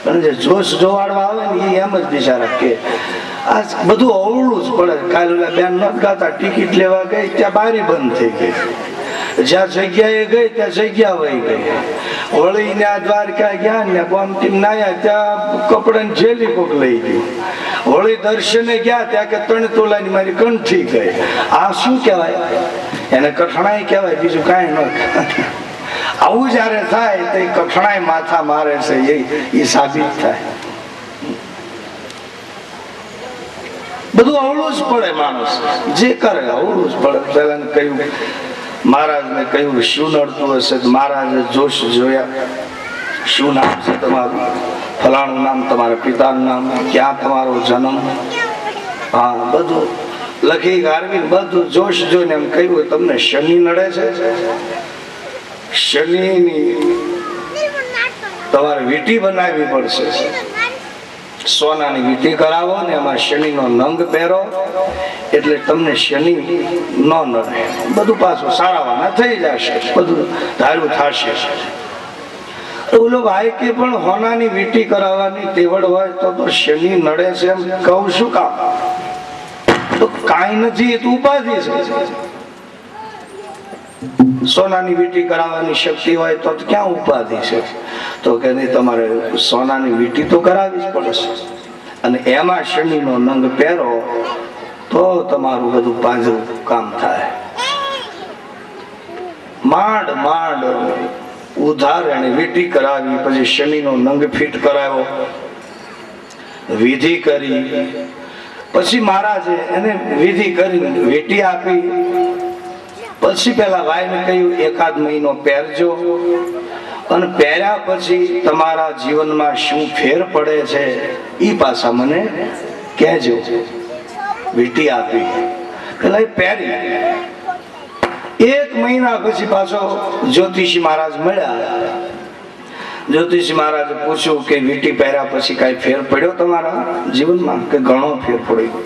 અને જે જોશ જોવાડવા આવે ને એ એમ જ બિચારા કે આ બધું અવળું જ પડે. કાલે ઓલા બેન નથી ગાતા, ટિકિટ લેવા ગઈ ત્યાં બારી બંધ થઈ ગઈ, જ્યાં જગ્યાએ ગઈ ત્યાં જગ્યા વહી ગઈ. વળી ને આ દ્વારકા ગયા ને ગોમતી નાયા ત્યાં કપડાની જેલી કોક લઈ ગયું. વળી દર્શને ગયા ત્યાં કે 3 તોલાની મારી કંઠી ગઈ. આ શું કહેવાય? એને કઠણાઈ કહેવાય, બીજું કાંઈ ન. આવું જયારે થાય તો કઠણાઈ માથા મારે છે એ સાબિત થાય. બધું અવળું જ પડે, માણસ જે કરે અવળું જ પડે. પેલા કહ્યું મહારાજને કહ્યું શું નડતું હશે? મહારાજે જોશ જોયા. શું નામ છે તમારું? ફલાણું નામ. તમારા પિતાનું નામ? ક્યાં તમારો જન્મ? હા, બધું લખી ગાળવી બધું જોશ જોઈને એમ કહ્યું તમને શનિ નડે છે, શનિની તમારે વીંટી બનાવવી પડશે. સોનાની વીંટી કરાવો ને એમાં શનિનો નંગ પહેરો એટલે તમને શનિ ન નડે. બધું પાછું સારાવાના થઈ જશે, બધું ધારું થશે. ઓલો ભાઈ કે પણ હોનાની વીંટી કરાવવાની તેવડ હોય તો શનિ નડે છે એમ કહું શું કામ? તો કાંઈ નથી, એ તો ઉપાધિ છે. સોનાની વીંટી કરાવવાની શક્તિ હોય તો ક્યાં ઉપાધિ છે? તો કે નહીં, તમારે સોનાની વીંટી તો કરાવવી જ પડશે, અને એમાં શનિનો નંગ પહેરો તો તમારું બધું પાંજરું કામ થાય. માંડ માંડ ઉધાર એને વીંટી કરાવી, પછી શનિનો નંગ ફિટ કરાવ્યો, વિધિ કરી, પછી મહારાજે એને વિધિ કરી વીંટી આપી. પછી પેલા ભાઈને કહ્યું એકાદ મહિનો પહેરજો, અને પહેર્યા પછી તમારા જીવનમાં શું ફેર પડે છે એ પાછા મને કહેજો. વીંટી આપી, પેલા એ પહેરી. 1 મહિના પછી પાછો જ્યોતિષી મહારાજ મળ્યા. જ્યોતિષી મહારાજે પૂછ્યું કે વીંટી પહેર્યા પછી કઈ ફેર પડ્યો તમારા જીવનમાં? કે ઘણો ફેર પડ્યો.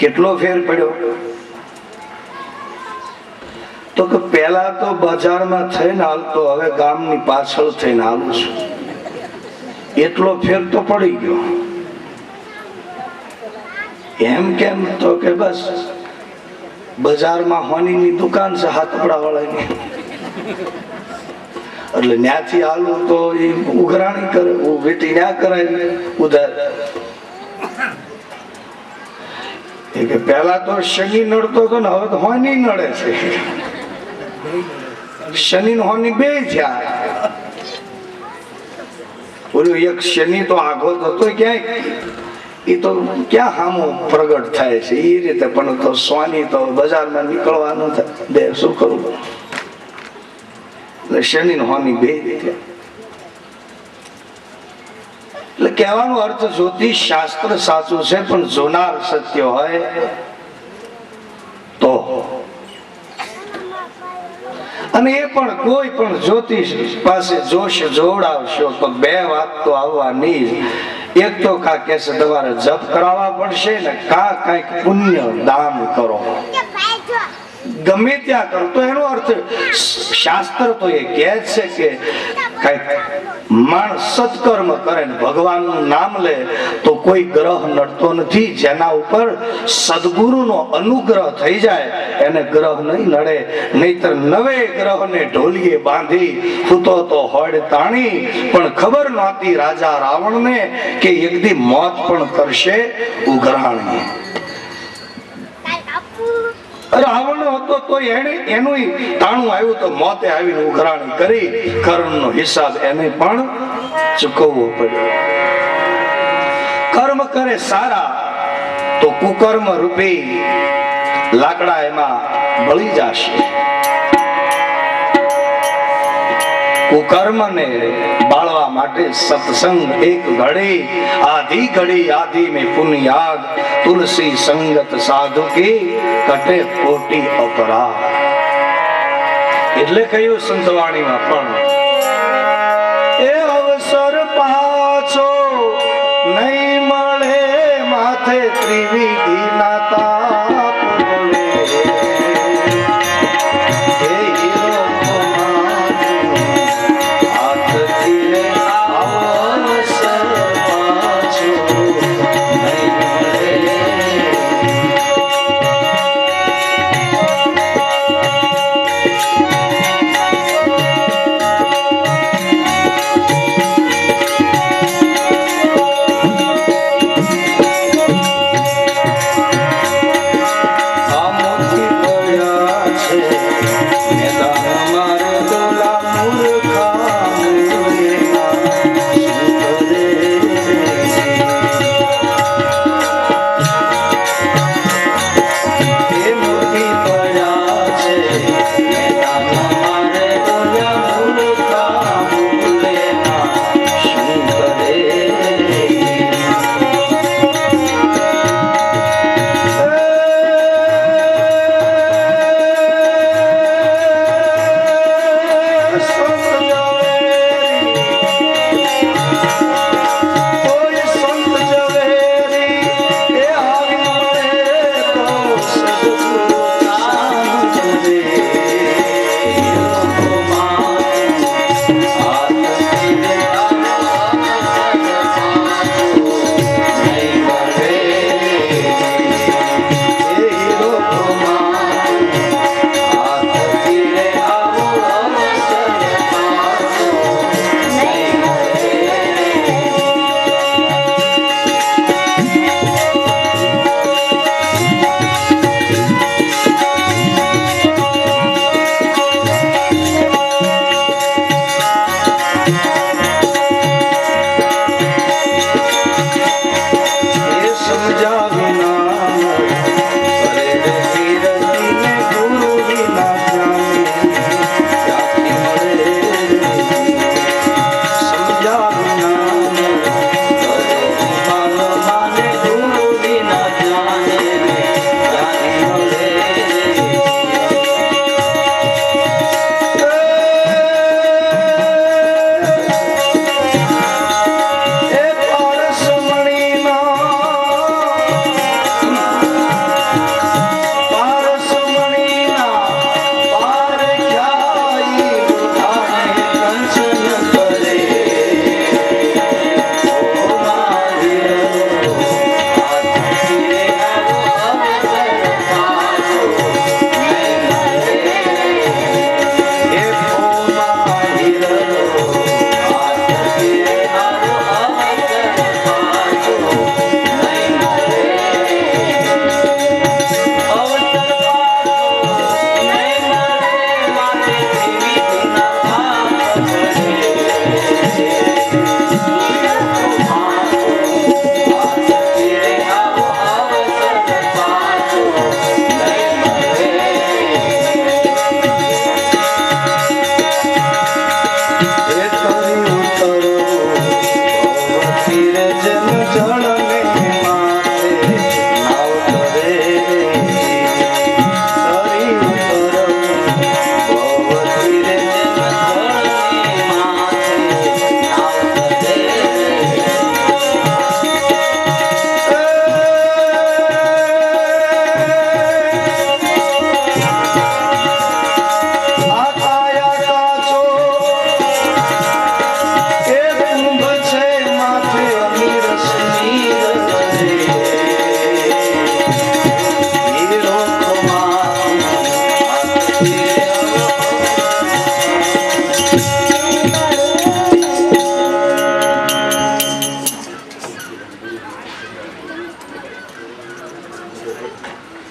કેટલો ફેર પડ્યો? તો કે પેલા તો બજારમાં થઈને હાલતો, હવે ગામની પાછળ થઈને હાલું છું. એટલો ફેર તો પડી ગયો. એમ કેમ? તો કે બસ બજારમાં હોનીની દુકાન છે હાથપડા વાળાની, એટલે ન્યાથી હાલું તો એ ઉઘરાણી કરે, વીંટી ન્યા કરાય ઉધાર. કે પેલા તો શનિ નડતો હતો ને, હવે તો હોની નડે છે. શનિ ને હોની બે થયા. બોલ્યો એક શનિ તો આઘો થતો ક્યાંય, એ તો ક્યાં હામો પ્રગટ થાય છે એ રીતે, પણ તો સ્વાની તો બજારમાં નીકળવાનું થાય. બે શું કરવું? એટલે શનિ ને હોની બે થયા. એટલે કહેવાનો અર્થ જ્યોતિષ શાસ્ત્ર સાચું છે, પણ જોનાર સત્ય હોય તો. અને એ પણ કોઈ પણ જ્યોતિષ પાસે જોશ જોડાવશો તો 2 વાત તો આવવાની જ. એક તો કા કે તમારે જપ કરાવવા પડશે ને, કા કઈક પુણ્ય દાન કરો. ગમે ત્યાં કરો તો એનો અર્થ શાસ્ત્ર તો એ કહે છે કે કઈક માણસ સત્કર્મ કરે ને ભગવાનનું નામ લે તો કોઈ ગ્રહ નડતો નથી. જેના ઉપર સદગુરુનો અનુગ્રહ થઈ જાય એને ગ્રહ નહીં નડે. નહીતર 9 ગ્રહને ઢોલીએ બાંધી ફૂતો તો હોડ તાણી, પણ ખબર નહોતી રાજા રાવણને કે એક દી મોત પણ કરશે ઉઘરાણી. રાવણ હતો તો એનું તાણું આવ્યું તો મોતે આવીને ઉઘરાણી કરી. કર્મનો હિસાબ એને પણ ચૂકવવો પડ્યો. કર્મ કરે સારા તો કુકર્મ રૂપી લાકડા એમાં બળી જશે. કુકર્મને બાળવા માટે સત્સંગ એક ઘડી, આધી ઘડી આધી મેં પુનિયાદ, તુલસી સંગત સાધુ કી કટે કોટી અપરાધ. એટલે કહ્યું સંતવાણીમાં પણ એ અવસર પાછો નહીં મળે, માથે ત્રિવિધિ ના તાપ મળે.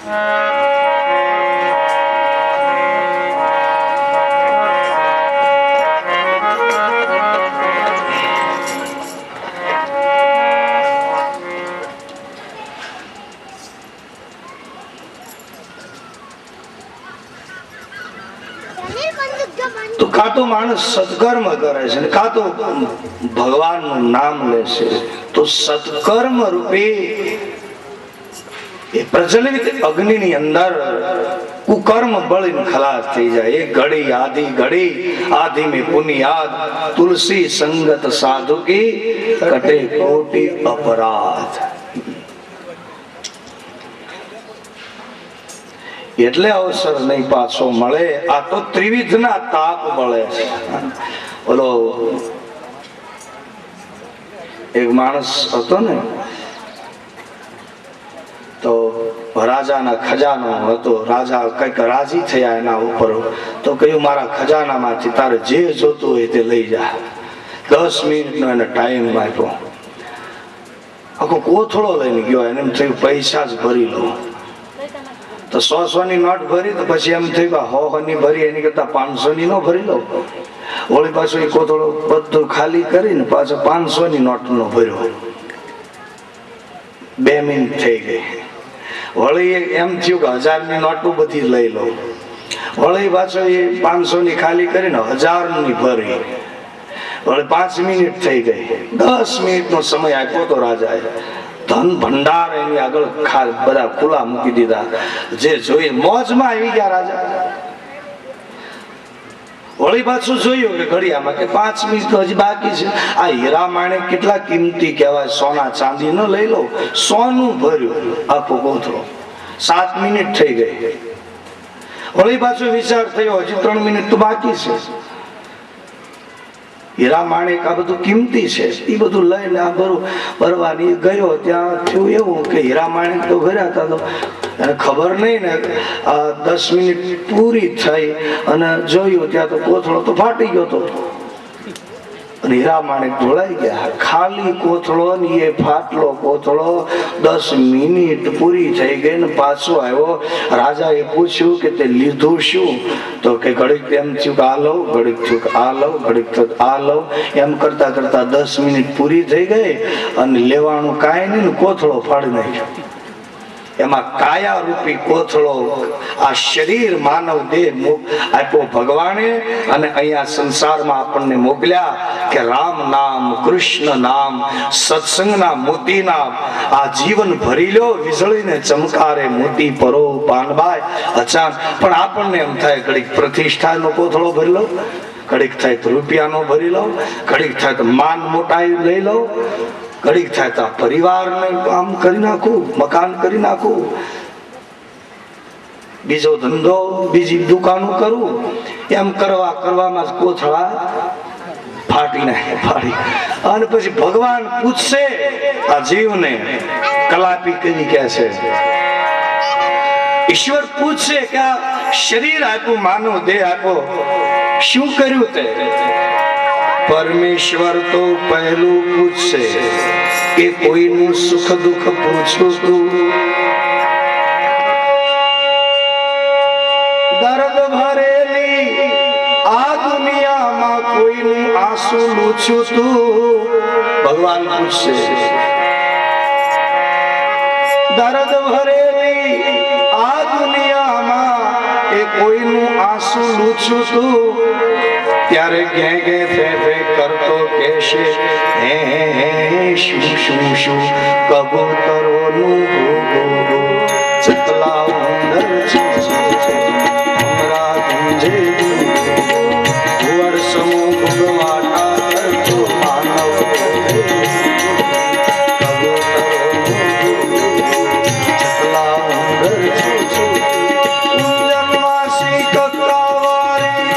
તો કાં તો માણસ સત્કર્મ કરે છે ને કાં તો ભગવાનનું નામ લે છે. તો સત્કર્મ રૂપે એ પ્રજ્વલિત અગ્નિની અંદર કુકર્મ બળીને ખલાસ થઈ જાય. એ ઘડી આધી में पुनियाद तुलसी संगत साधु की कटे कोटि अपराध. એટલે અવસર નહીં પાછો મળે. આ તો ત્રિવિધના તાપ મળે છે. ઓલો એક માણસ હતો ને, તો રાજાના ખજાનો હતો. રાજા કઈક રાજી થયા એના ઉપર, તો કહ્યું મારા ખજાનામાંથી તારે જે જોતું હોય તે લઈ જા. 10 મિનિટનો એને ટાઈમ આપ્યો. આખો કોથળો લઈને ગયો. એને એમ થયું પૈસા જ ભરી લો. તો 100 ની નોટ ભરી, તો પછી એમ થયું કે 100 ની ભરી એની કરતા 500 ની નો ભરી લો. વળી પાછો એ કોથળો બધું ખાલી કરીને પાછો 500 ની નોટ નો ભર્યો. 2 મિનિટ થઈ ગઈ. વળી એમ થયું કે 1000 ની નોટો બધી લઈ લો. વળી પાછો એ 500 ની ખાલી કરીને 1000 ની ભરી. વળી 5 મિનિટ થઈ ગઈ. 10 મિનિટ નો સમય આપ્યો તો રાજાએ. ધન ભંડાર એની આગળ બધા ખુલ્લા મૂકી દીધા. જે જોઈ મોજમાં આવી ગયા રાજા. વળી પાછું જોયું કે ઘડિયામાં કે 5 મિનિટ હજી બાકી છે. આ હીરા માણેક કેટલા કિંમતી કહેવાય, સોના ચાંદી ન લઈ લો. સોનું ભર્યું આખો કોથળો. 7 મિનિટ થઈ ગઈ. વળી પાછો વિચાર થયો હજી 3 મિનિટ તો બાકી છે. હીરા માણેક આ બધું કિંમતી છે, એ બધું લઈને આ ભરવાની ગયો. ત્યાં થયું એવું કે હીરા માણેક તો ભર્યા હતા, તો એને ખબર નહીં ને 10 મિનિટ પૂરી થઈ અને જોયું ત્યાં તો કોથળો તો ફાટી ગયો હતો. અને હીરા માણેક ઢોળાઈ ગયા. ખાલી કોથળો ને એ ફાટલો કોથળો 10 મિનિટ પૂરી થઈ ગઈ ને પાછો આવ્યો. રાજાએ પૂછ્યું કે તે લીધું શું? તો કે ઘડીક એમ થયું કે આ લઉં, ઘડીક થયું કે આ લઉં, ઘડીક થયું આ લઉં. એમ કરતા કરતા 10 મિનિટ પૂરી થઈ ગઈ અને લેવાનું કાંઈ નહીં ને કોથળો ફાડી નાખ્યો. એમાં કાયા રૂપી કોથળો આ શરીર માનવ દેહ આપ્યો ભગવાને. અને અહીંયા સંસારમાં આપણને મોકલ્યા કે રામ નામ, કૃષ્ણ નામ, સત્સંગના મોતીના આ જીવન ભરી લો. વીજળીને ચમકારે મોતી પરો પાનબાઈ અચાન. પણ આપણને એમ થાય ઘડીક પ્રતિષ્ઠાનો કોથળો ભરી લો, ઘડીક થાય તો રૂપિયાનો ભરી લો, ઘડીક થાય તો માન મોટાઈ લઈ લો, ઘડીક થાય તો પરિવારને કામ કરી નાખું, મકાન કરી નાખું, બીજો ધંધો, બીજી દુકાનો કરું. એમ કરવામાં જ કોથળા ફાટી અને પછી ભગવાન પૂછશે આ જીવને, કલાપી કરી કે છે. ઈશ્વર પૂછશે કે આ શરીર આપ્યું, માનવ દેહ આપ્યો, શું કર્યું તે? પરમેશ્વર તો પહેલું પૂછશે કે કોઈનું સુખ દુઃખ પૂછું તું? દર્દ ભરેલી આ દુનિયામાં કોઈનું આંસુ લૂછું તું? ભગવાન પૂછશે. દર્દ ભરેલી આ દુનિયામાં એ કોઈનું આંસુ લૂછું તું? ત્યારે ઘે ઘે ફે ફે કરતો કહેશે હે હે શું શું શું કબૂતરોનું ચકલા ઉંદર હમરા ગુંજે વડ સમૂહ ભગવાટા કરતો માનવ ચકલા ઉંદર ઉંજનવાસી કકડાવારી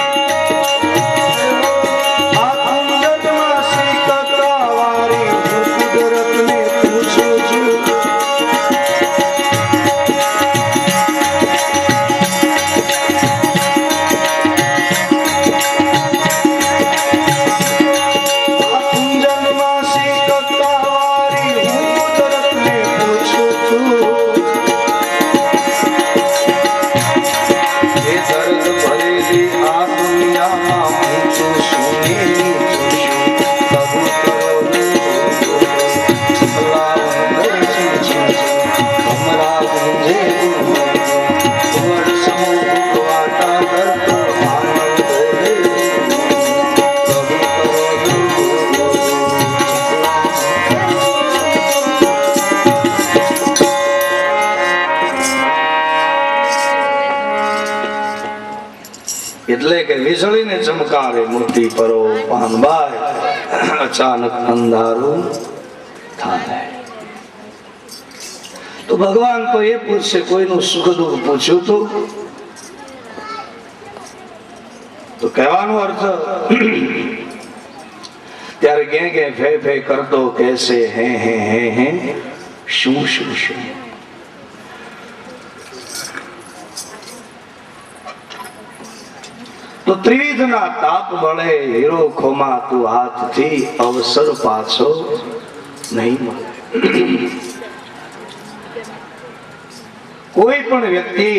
એટલે કે વીજળીને ચમકારે મૂર્તિ પરો પાનબાઈ, અચાનક અંધારું થાય. તો ભગવાન તો એ પૂછશે, કોઈનું સુખ દુઃખ પૂછ્યું તો કહેવાનો અર્થ ત્યારે ગે ગે ફે ફે કરતો કહેશે હે હે હે હે શું શું શું. તો ત્રિવિધના તાપ બળે હીરો ખોમાતું હાથથી અવસર પાછો નહીં મળે. કોઈ પણ વ્યક્તિ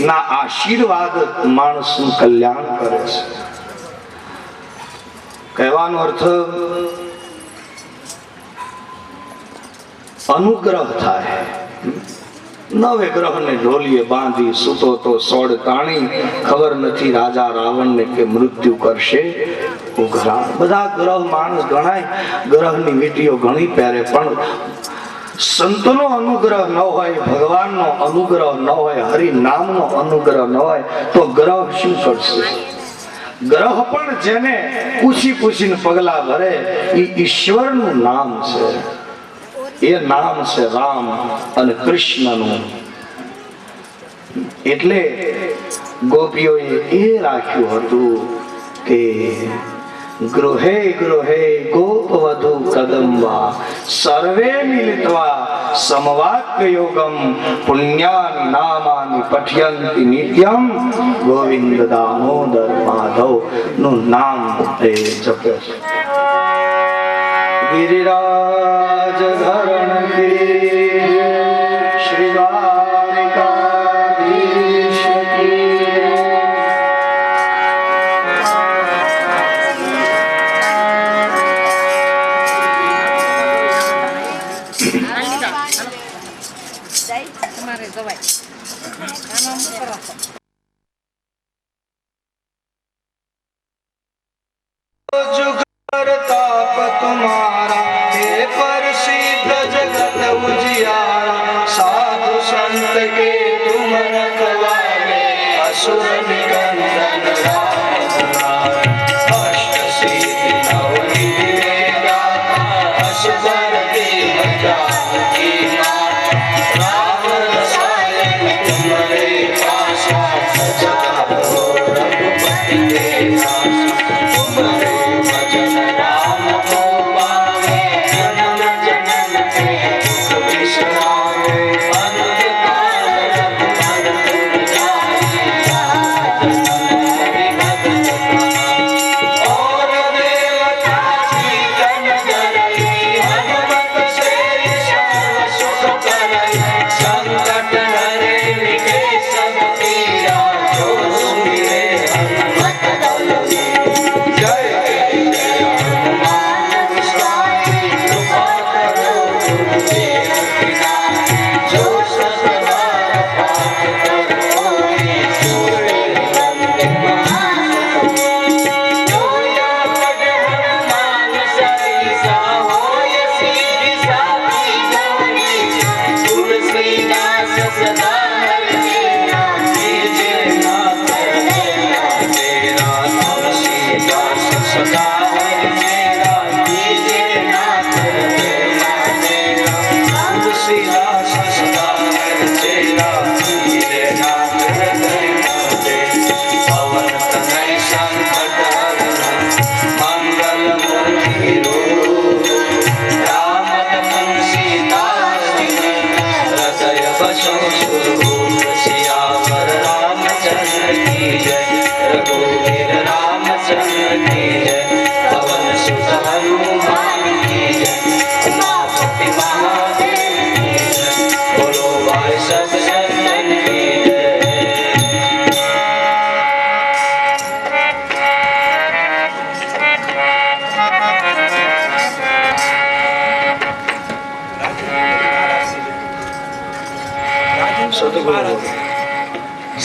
ના આશીર્વાદ માણસનું કલ્યાણ કરે છે. કહેવાનો અર્થ અનુગ્રહ થાય. નવે ગ્રહને ઢોલીએ બાંધી સૂતો તો સોડ તાણી, ખબર નથી રાજા રાવણને કે મૃત્યુ કરશે ઉઘરા. બધા ગ્રહ માણસ ગણાય, ગ્રહની વીટીઓ ઘણી પહેરે, પણ સંતનો અનુગ્રહ ન હોય, ભગવાનનો અનુગ્રહ ન હોય, હરિ નામનો અનુગ્રહ ન હોય તો ગ્રહ શું કરશે? ગ્રહ પણ જેને પૂછી પૂછીને પગલા ભરે એ ઈશ્વરનું નામ છે. એ નામ છે રામ અને કૃષ્ણનું. એટલે ગોપીઓએ એ રાખ્યું હતું કે ગૃહે ગૃહે ગોપવધુ કદંબા સર્વે મિલિત્વા સમવાક્ય યોગમ પુણ્યાનિ નામાનિ પઠ્યંતિ નિત્યમ ગોવિંદ દામોદર માધવ નું નામ એ જપે છે. ગિરિરાજ ધરણ કી શ્રી દ્વારિકાધીશ કી.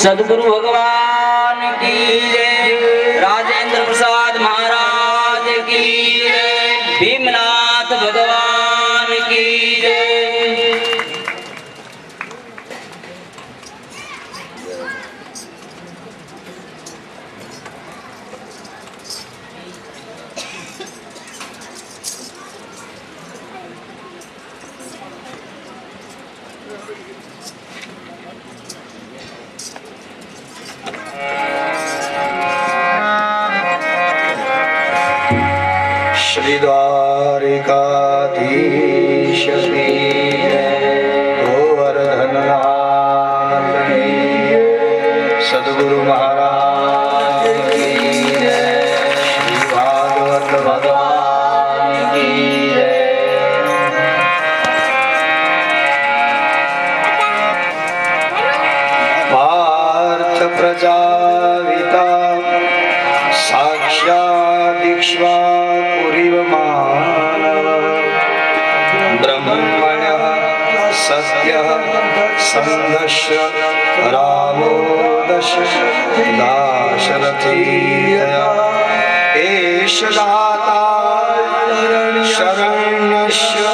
सदगुरु भगवान की जय, राजेंद्र प्रसाद महाराज की जय, भीमनाथ भगवान की जय। શ્રી દ્વારિકાધીશ કી જય, ગોવર્ધનનાથની જય, સદગુરુ મહારાજ કી જય, શ્રી ભાગવત ભગવાન કી જય. પાર્થ પ્રજાવિતા સાક્ષાદીક્ષ્વા પુરીવ માનવ બ્રહ્મણ્ય સત્ય સંઘર્ષ રામો દશ દાશરથીય એષ દાતા શરણ્યસ્ય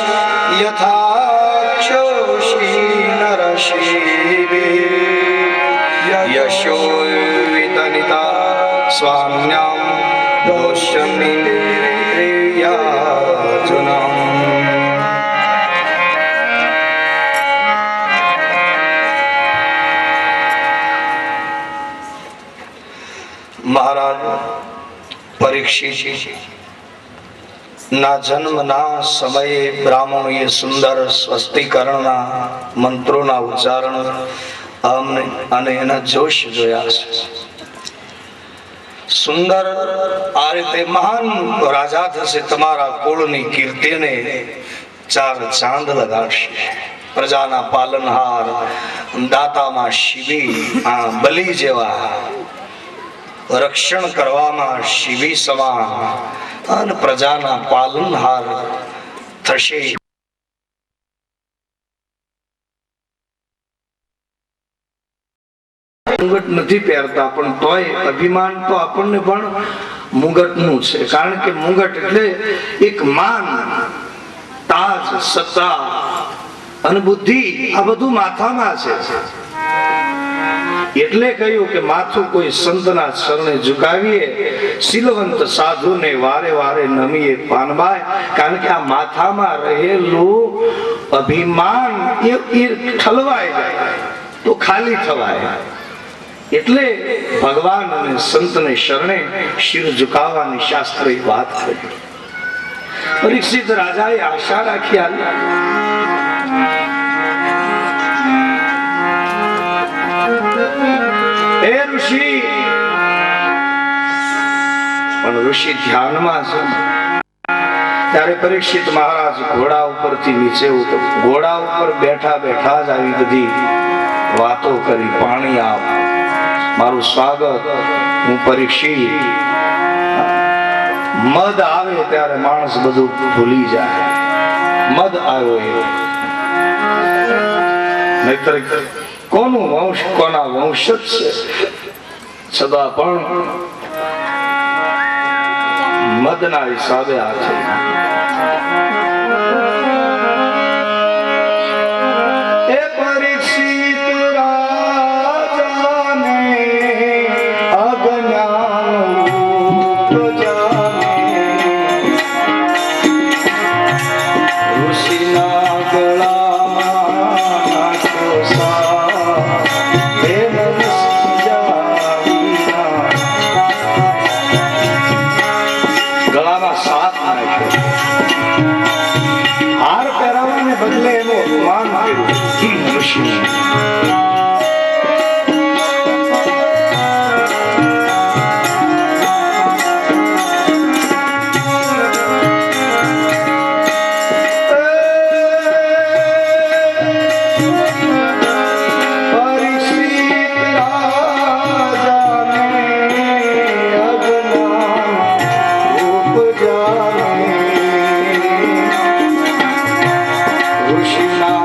યથાક્ષોષી નરશીવે યશો વિતનિતા સ્વામ્યામ દોષમિત્રેયાર્જુનમ. મહારાજ પરીક્ષિત ના જન્મના સમયે બ્રાહ્મણોએ સુંદર સ્વસ્તિકરણના મંત્રોના ઉચ્ચારણ અને એના જોશ જોયા છે. સુંદર આ રીતે મહાન રાજા થશે, તમારા કુળની કીર્તિને ચાર ચાંદ લગાડશે. પ્રજાના પાલનહાર, દાતામાં શિવી, આ બલિ જેવા, રક્ષણ કરવામાં શિવી સમાન અને પ્રજાના પાલનહાર થશે. મુગટ નથી પહેરતા, પણ તોય અભિમાન તો આપણને પણ મુગટનું છે. કારણ કે મુગટ એટલે એક માન, તાજ, સત્તા અને બુદ્ધિ, આ બધું માથામાં છે. એટલે કહ્યું કે માથું કોઈ સંતના ચરણે ઝુકાવીએ, શીલવંત સાધુને વારે વારે નમીએ પાનબાઈ. કારણ કે આ માથામાં રહેલું અભિમાન એ ઠલવાય જાય તો ખાલી થવાય. એટલે ભગવાન અને સંતને શરણે શિર ઝુકાવવાની શાસ્ત્રે વાત કરી. પરીક્ષિત રાજાએ આશા રાખી, હે ઋષિ, પણ ઋષિ ધ્યાનમાં છે. ત્યારે પરીક્ષિત મહારાજ ઘોડા ઉપરથી નીચે ઉતર, ઘોડા ઉપર બેઠા બેઠા જ આવી બધી વાતો કરી. પાણી આપ, મારું સ્વાગત, હું પરીક્ષિત. મદ આવે ત્યારે માણસ બધું ભૂલી જાય. મદ આવ્યો એ નહીતર કોનું વંશ, કોના વંશ જ છે, છતાં પણ મદના હિસાબે આ છે. એ પરીક્ષિત રાજાને અજ્ઞાન ઋષિના ગળામાં નાખ્યો સાપ, હે મનુષ્ય ગળામાં સાપ નાખ્યો. હાર પહેરાવાને બદલે એનું અપમાન કર્યું ઋષિ. ઋષિના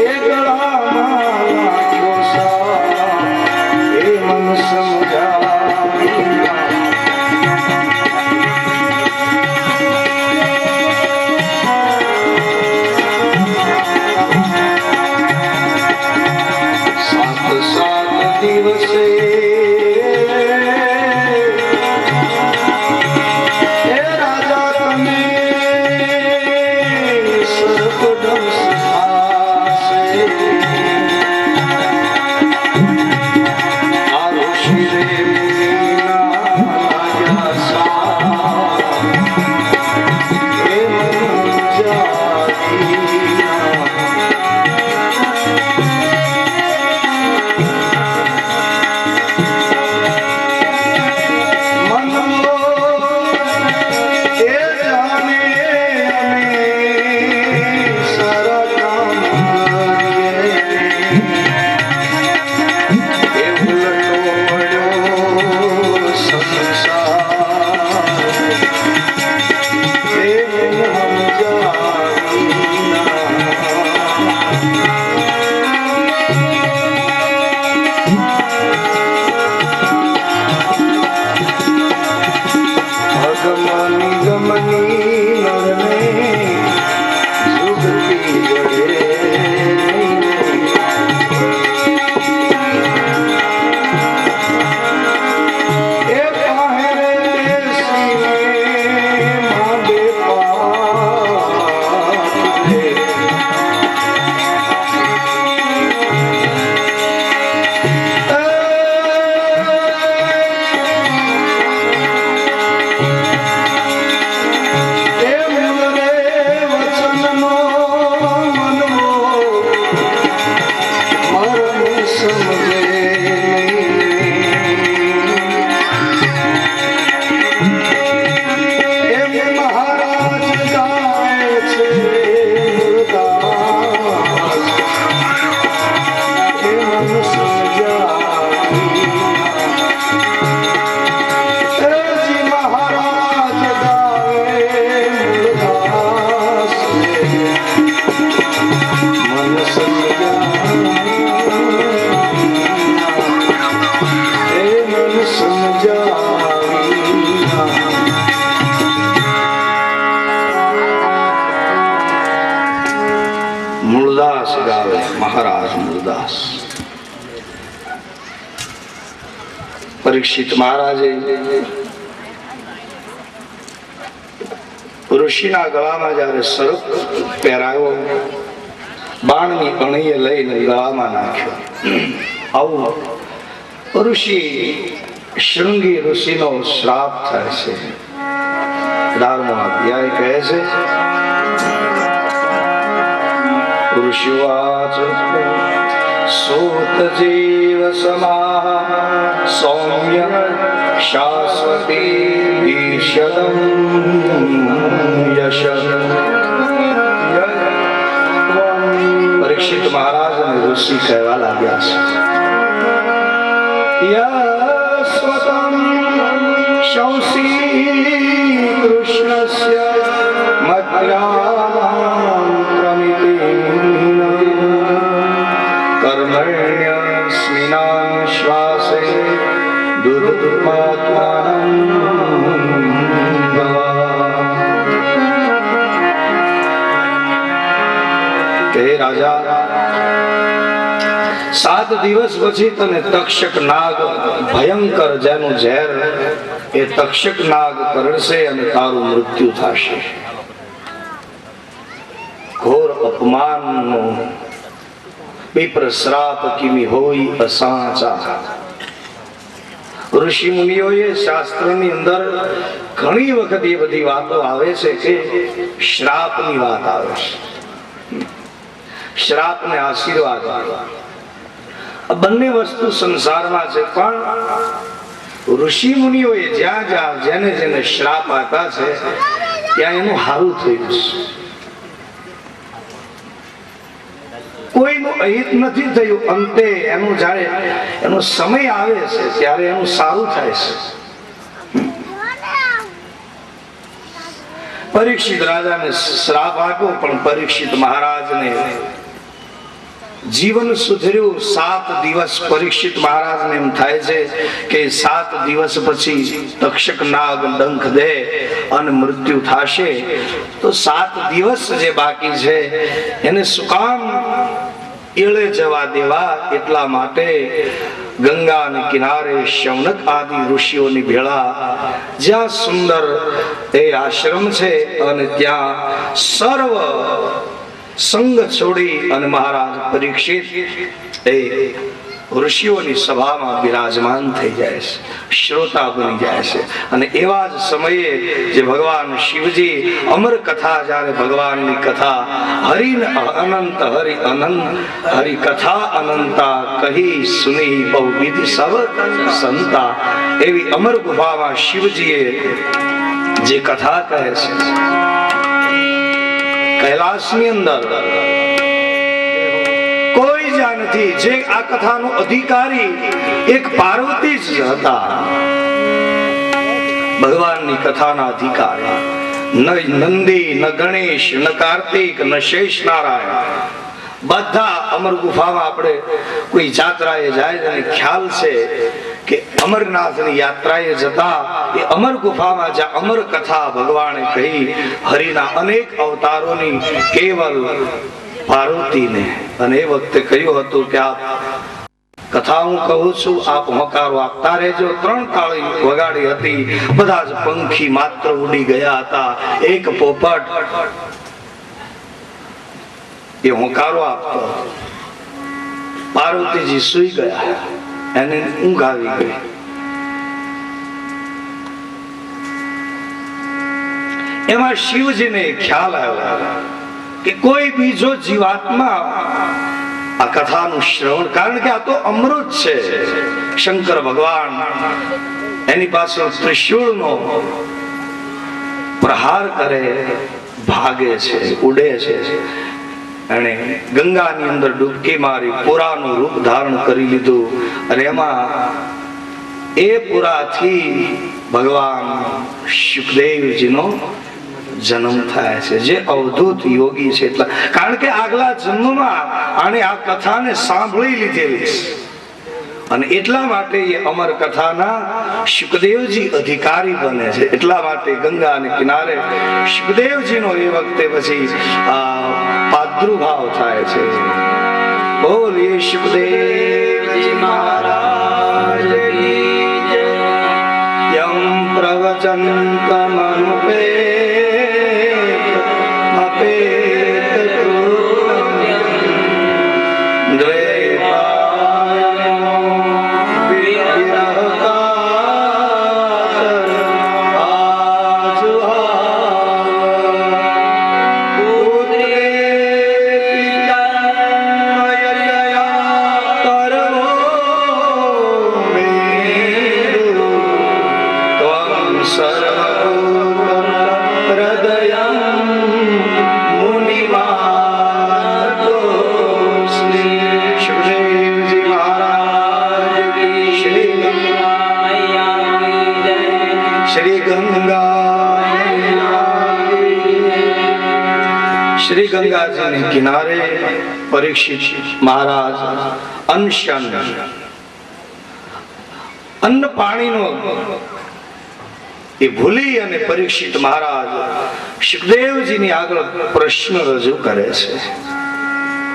એ ગળામાં મહારાજ મુરદાસ. પરીક્ષિત મહારાજે ઋષિના ગળામાં જયારે સર્પ પહેરાયો, બાણની અણીએ લઈને ગળામાં નાખ્યો. આવું ઋષિ શૃંગી ઋષિનો શ્રાપ થાય છે. 18મો અધ્યાય કહે છે, ઋષિવાચ સૂત જીવ સમા સૌમ્ય શાશ્વતી વિષદમ યશ. પરીક્ષિત મહારાજ અને ઋષિ કહેવા લાગ્યા છે, યસ્વતમ શૌસી કૃષ્ણસ્ય મધ્યામિતિ કર્મણ્યસ્મિનાં શ્વાસે દુર્દુપાત્માનં ભવ. હે રાજા, 7 દિવસ પછી તને તક્ષક નાગ ભયંકર, જેનું ઝેર એ તક્ષક નાગ કરડશે અને તારું મૃત્યુ થશે. ઘોર અપમાનનો વિપ્ર શ્રાપ કિમી હોય અસાચા. ઋષિ મુનિઓએ શાસ્ત્રની અંદર ઘણી વખત એ બધી વાતો આવે છે કે શ્રાપની વાત આવે છે, શ્રાપ ને આશીર્વાદ. બંને વસ્તુ સંસારમાં છે, પણ ઋષિ મુનિઓએ જ્યાં જ્યાં જેને જેને શ્રાપ આપ્યા છે ત્યાં એનું હારું થયું છે. કોઈનું અહિત નથી થયું. અંતે એનું જ્યારે એનો સમય આવે છે ત્યારે એનું સારું થાય છે. પરીક્ષિત રાજાને શ્રાપ આપ્યો, પણ પરીક્ષિત મહારાજને જીવન સુધર્યું. 7 દિવસ પરીક્ષિત મહારાજને એમ થાય છે કે 7 દિવસ પછી તક્ષક નાગ ડંખ દે અને મૃત્યુ થશે, તો 7 દિવસ જે બાકી છે એને શું કામ એળે જવા દેવા. એટલા માટે ગંગાને કિનારે શૌનક આદિ ઋષિઓની ભેળા, જ્યાં સુંદર એ આશ્રમ છે, અને ત્યાં સર્વ સંગ છોડી અને મહારાજ પરીક્ષિત એ ઋષિઓની સભામાં બિરાજમાન થઈ જાય છે, શ્રોતા બની જાય છે. અને એવા જ સમયે જે ભગવાન શિવજી અમર કથા, જ્યારે ભગવાનની કથા હરિ અનંત હરિ અનંત હરિ કથા અનંતા કહી સુની બહુવિધ સબ સંતા, એવી અમર ગુફામાં શિવજીએ જે કથા કહે છે, કૈલાસની અંદર કોઈ જ નથી. જે આ કથાનો અધિકારી એક પાર્વતી જ હતા. ભગવાનની કથાના અધિકારી ન નંદી, ન ગણેશ, ન કાર્તિક, ન શેષ નારાયણ. બધા અમર ગુફામાં આપણે કોઈ જાત્રાએ જાય અને ખ્યાલ છે કે અમરનાથની યાત્રાએ જતા એ અમર ગુફામાં જ્યાં અમર કથા ભગવાને કહી, હરિના અનેક અવતારોની, કેવલ પાર્વતીને. અને એ વખતે કહ્યું હતું કે આપ કથા હું કહું છું, આપ હોકારો આપતા રહેજો. 3 તાળી વગાડી હતી. બધા જ પંખી માત્ર ઉડી ગયા હતા. એક પોપટ એ હોકારો આપતો. પાર્વતીજી સુઈ ગયા, એને ઊંઘ આવી ગઈ. એમાં શિવજીને ખ્યાલ આવ્યો કે કોઈ બીજો જીવાત્મા આ કથાનું શ્રવણ, કારણ કે આ તો અમૃત છે. શંકર ભગવાન એની પાસે ત્રિશૂળનો પ્રહાર કરે, ભાગે છે, ઉડે છે. અને ગંગાની અંદર ડૂબકી મારી પુરાનું રૂપ ધારણ કરી લીધું. અને એમાં એ પુરાથી ભગવાન શુકદેવજીનો જન્મ થાય છે, જે અવધૂત યોગી છે. એટલા કારણ કે આગલા જન્મમાં આને આ કથાને સાંભળી લીધેલી છે, અને એટલા માટે એ અમર કથાના શુકદેવજી અધિકારી બને છે. એટલા માટે ગંગાને કિનારે શુકદેવજીનો એ વખતે પછી પ્રાદુર્ભાવ થાય છે. બોલીએ સુખદેવજી મહારાજ કી જય. યમ પ્રવચંતમનુપેત અપેત કૃત્યં દ્વૈપાયનો વિરહકાતર આજુહાવ. પુત્રે પિતરમયયા કરવો મેરુ. ત્વં સર્વભૂત હૃદયં મુનિમાનતોસ્મિ. સુખદેવજી મહારાજ કી શ્રી ગંગા મૈયા કી જય. શ્રી ગંગા શ્રી ગંગાજીને કિનારે પરીક્ષિત મહારાજ અનશન અન્ન પાણીનો એ ભૂલી અને પરીક્ષિત મહારાજ સુખદેવજીની આગળ પ્રશ્ન રજૂ કરે છે.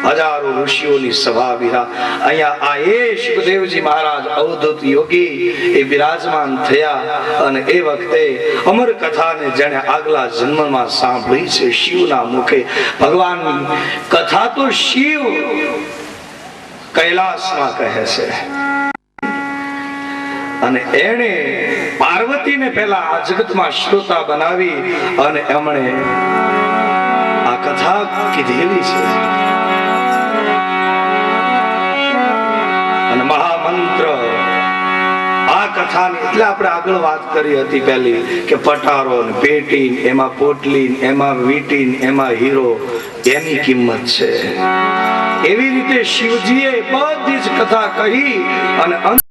હજારો ઋષિઓની સભા વિરા અહીંયા આ એ સુખદેવજી મહારાજ અવધૂત યોગી એ બિરાજમાન થયા અને એ વખતે અમર કથાને જેણે આગલા જન્મમાં સાંભળી છે શિવના મુખે ભગવાનની કથા તો શિવ કૈલાસમાં કહે છે અને એણે પાર્વતીને પહેલા આ જગતમાં શ્રોતા બનાવી અને એમણે આ કથા કીધેલી છે અને મહામંત્ર આ કથાની એટલે આપણે આગળ વાત કરી હતી પહેલી કે પટારો ને પેટી એમાં પોટલી એમાં વીટી એમાં હીરો એની કિંમત છે. એવી રીતે શિવજીએ બધી જ કથા કહી અને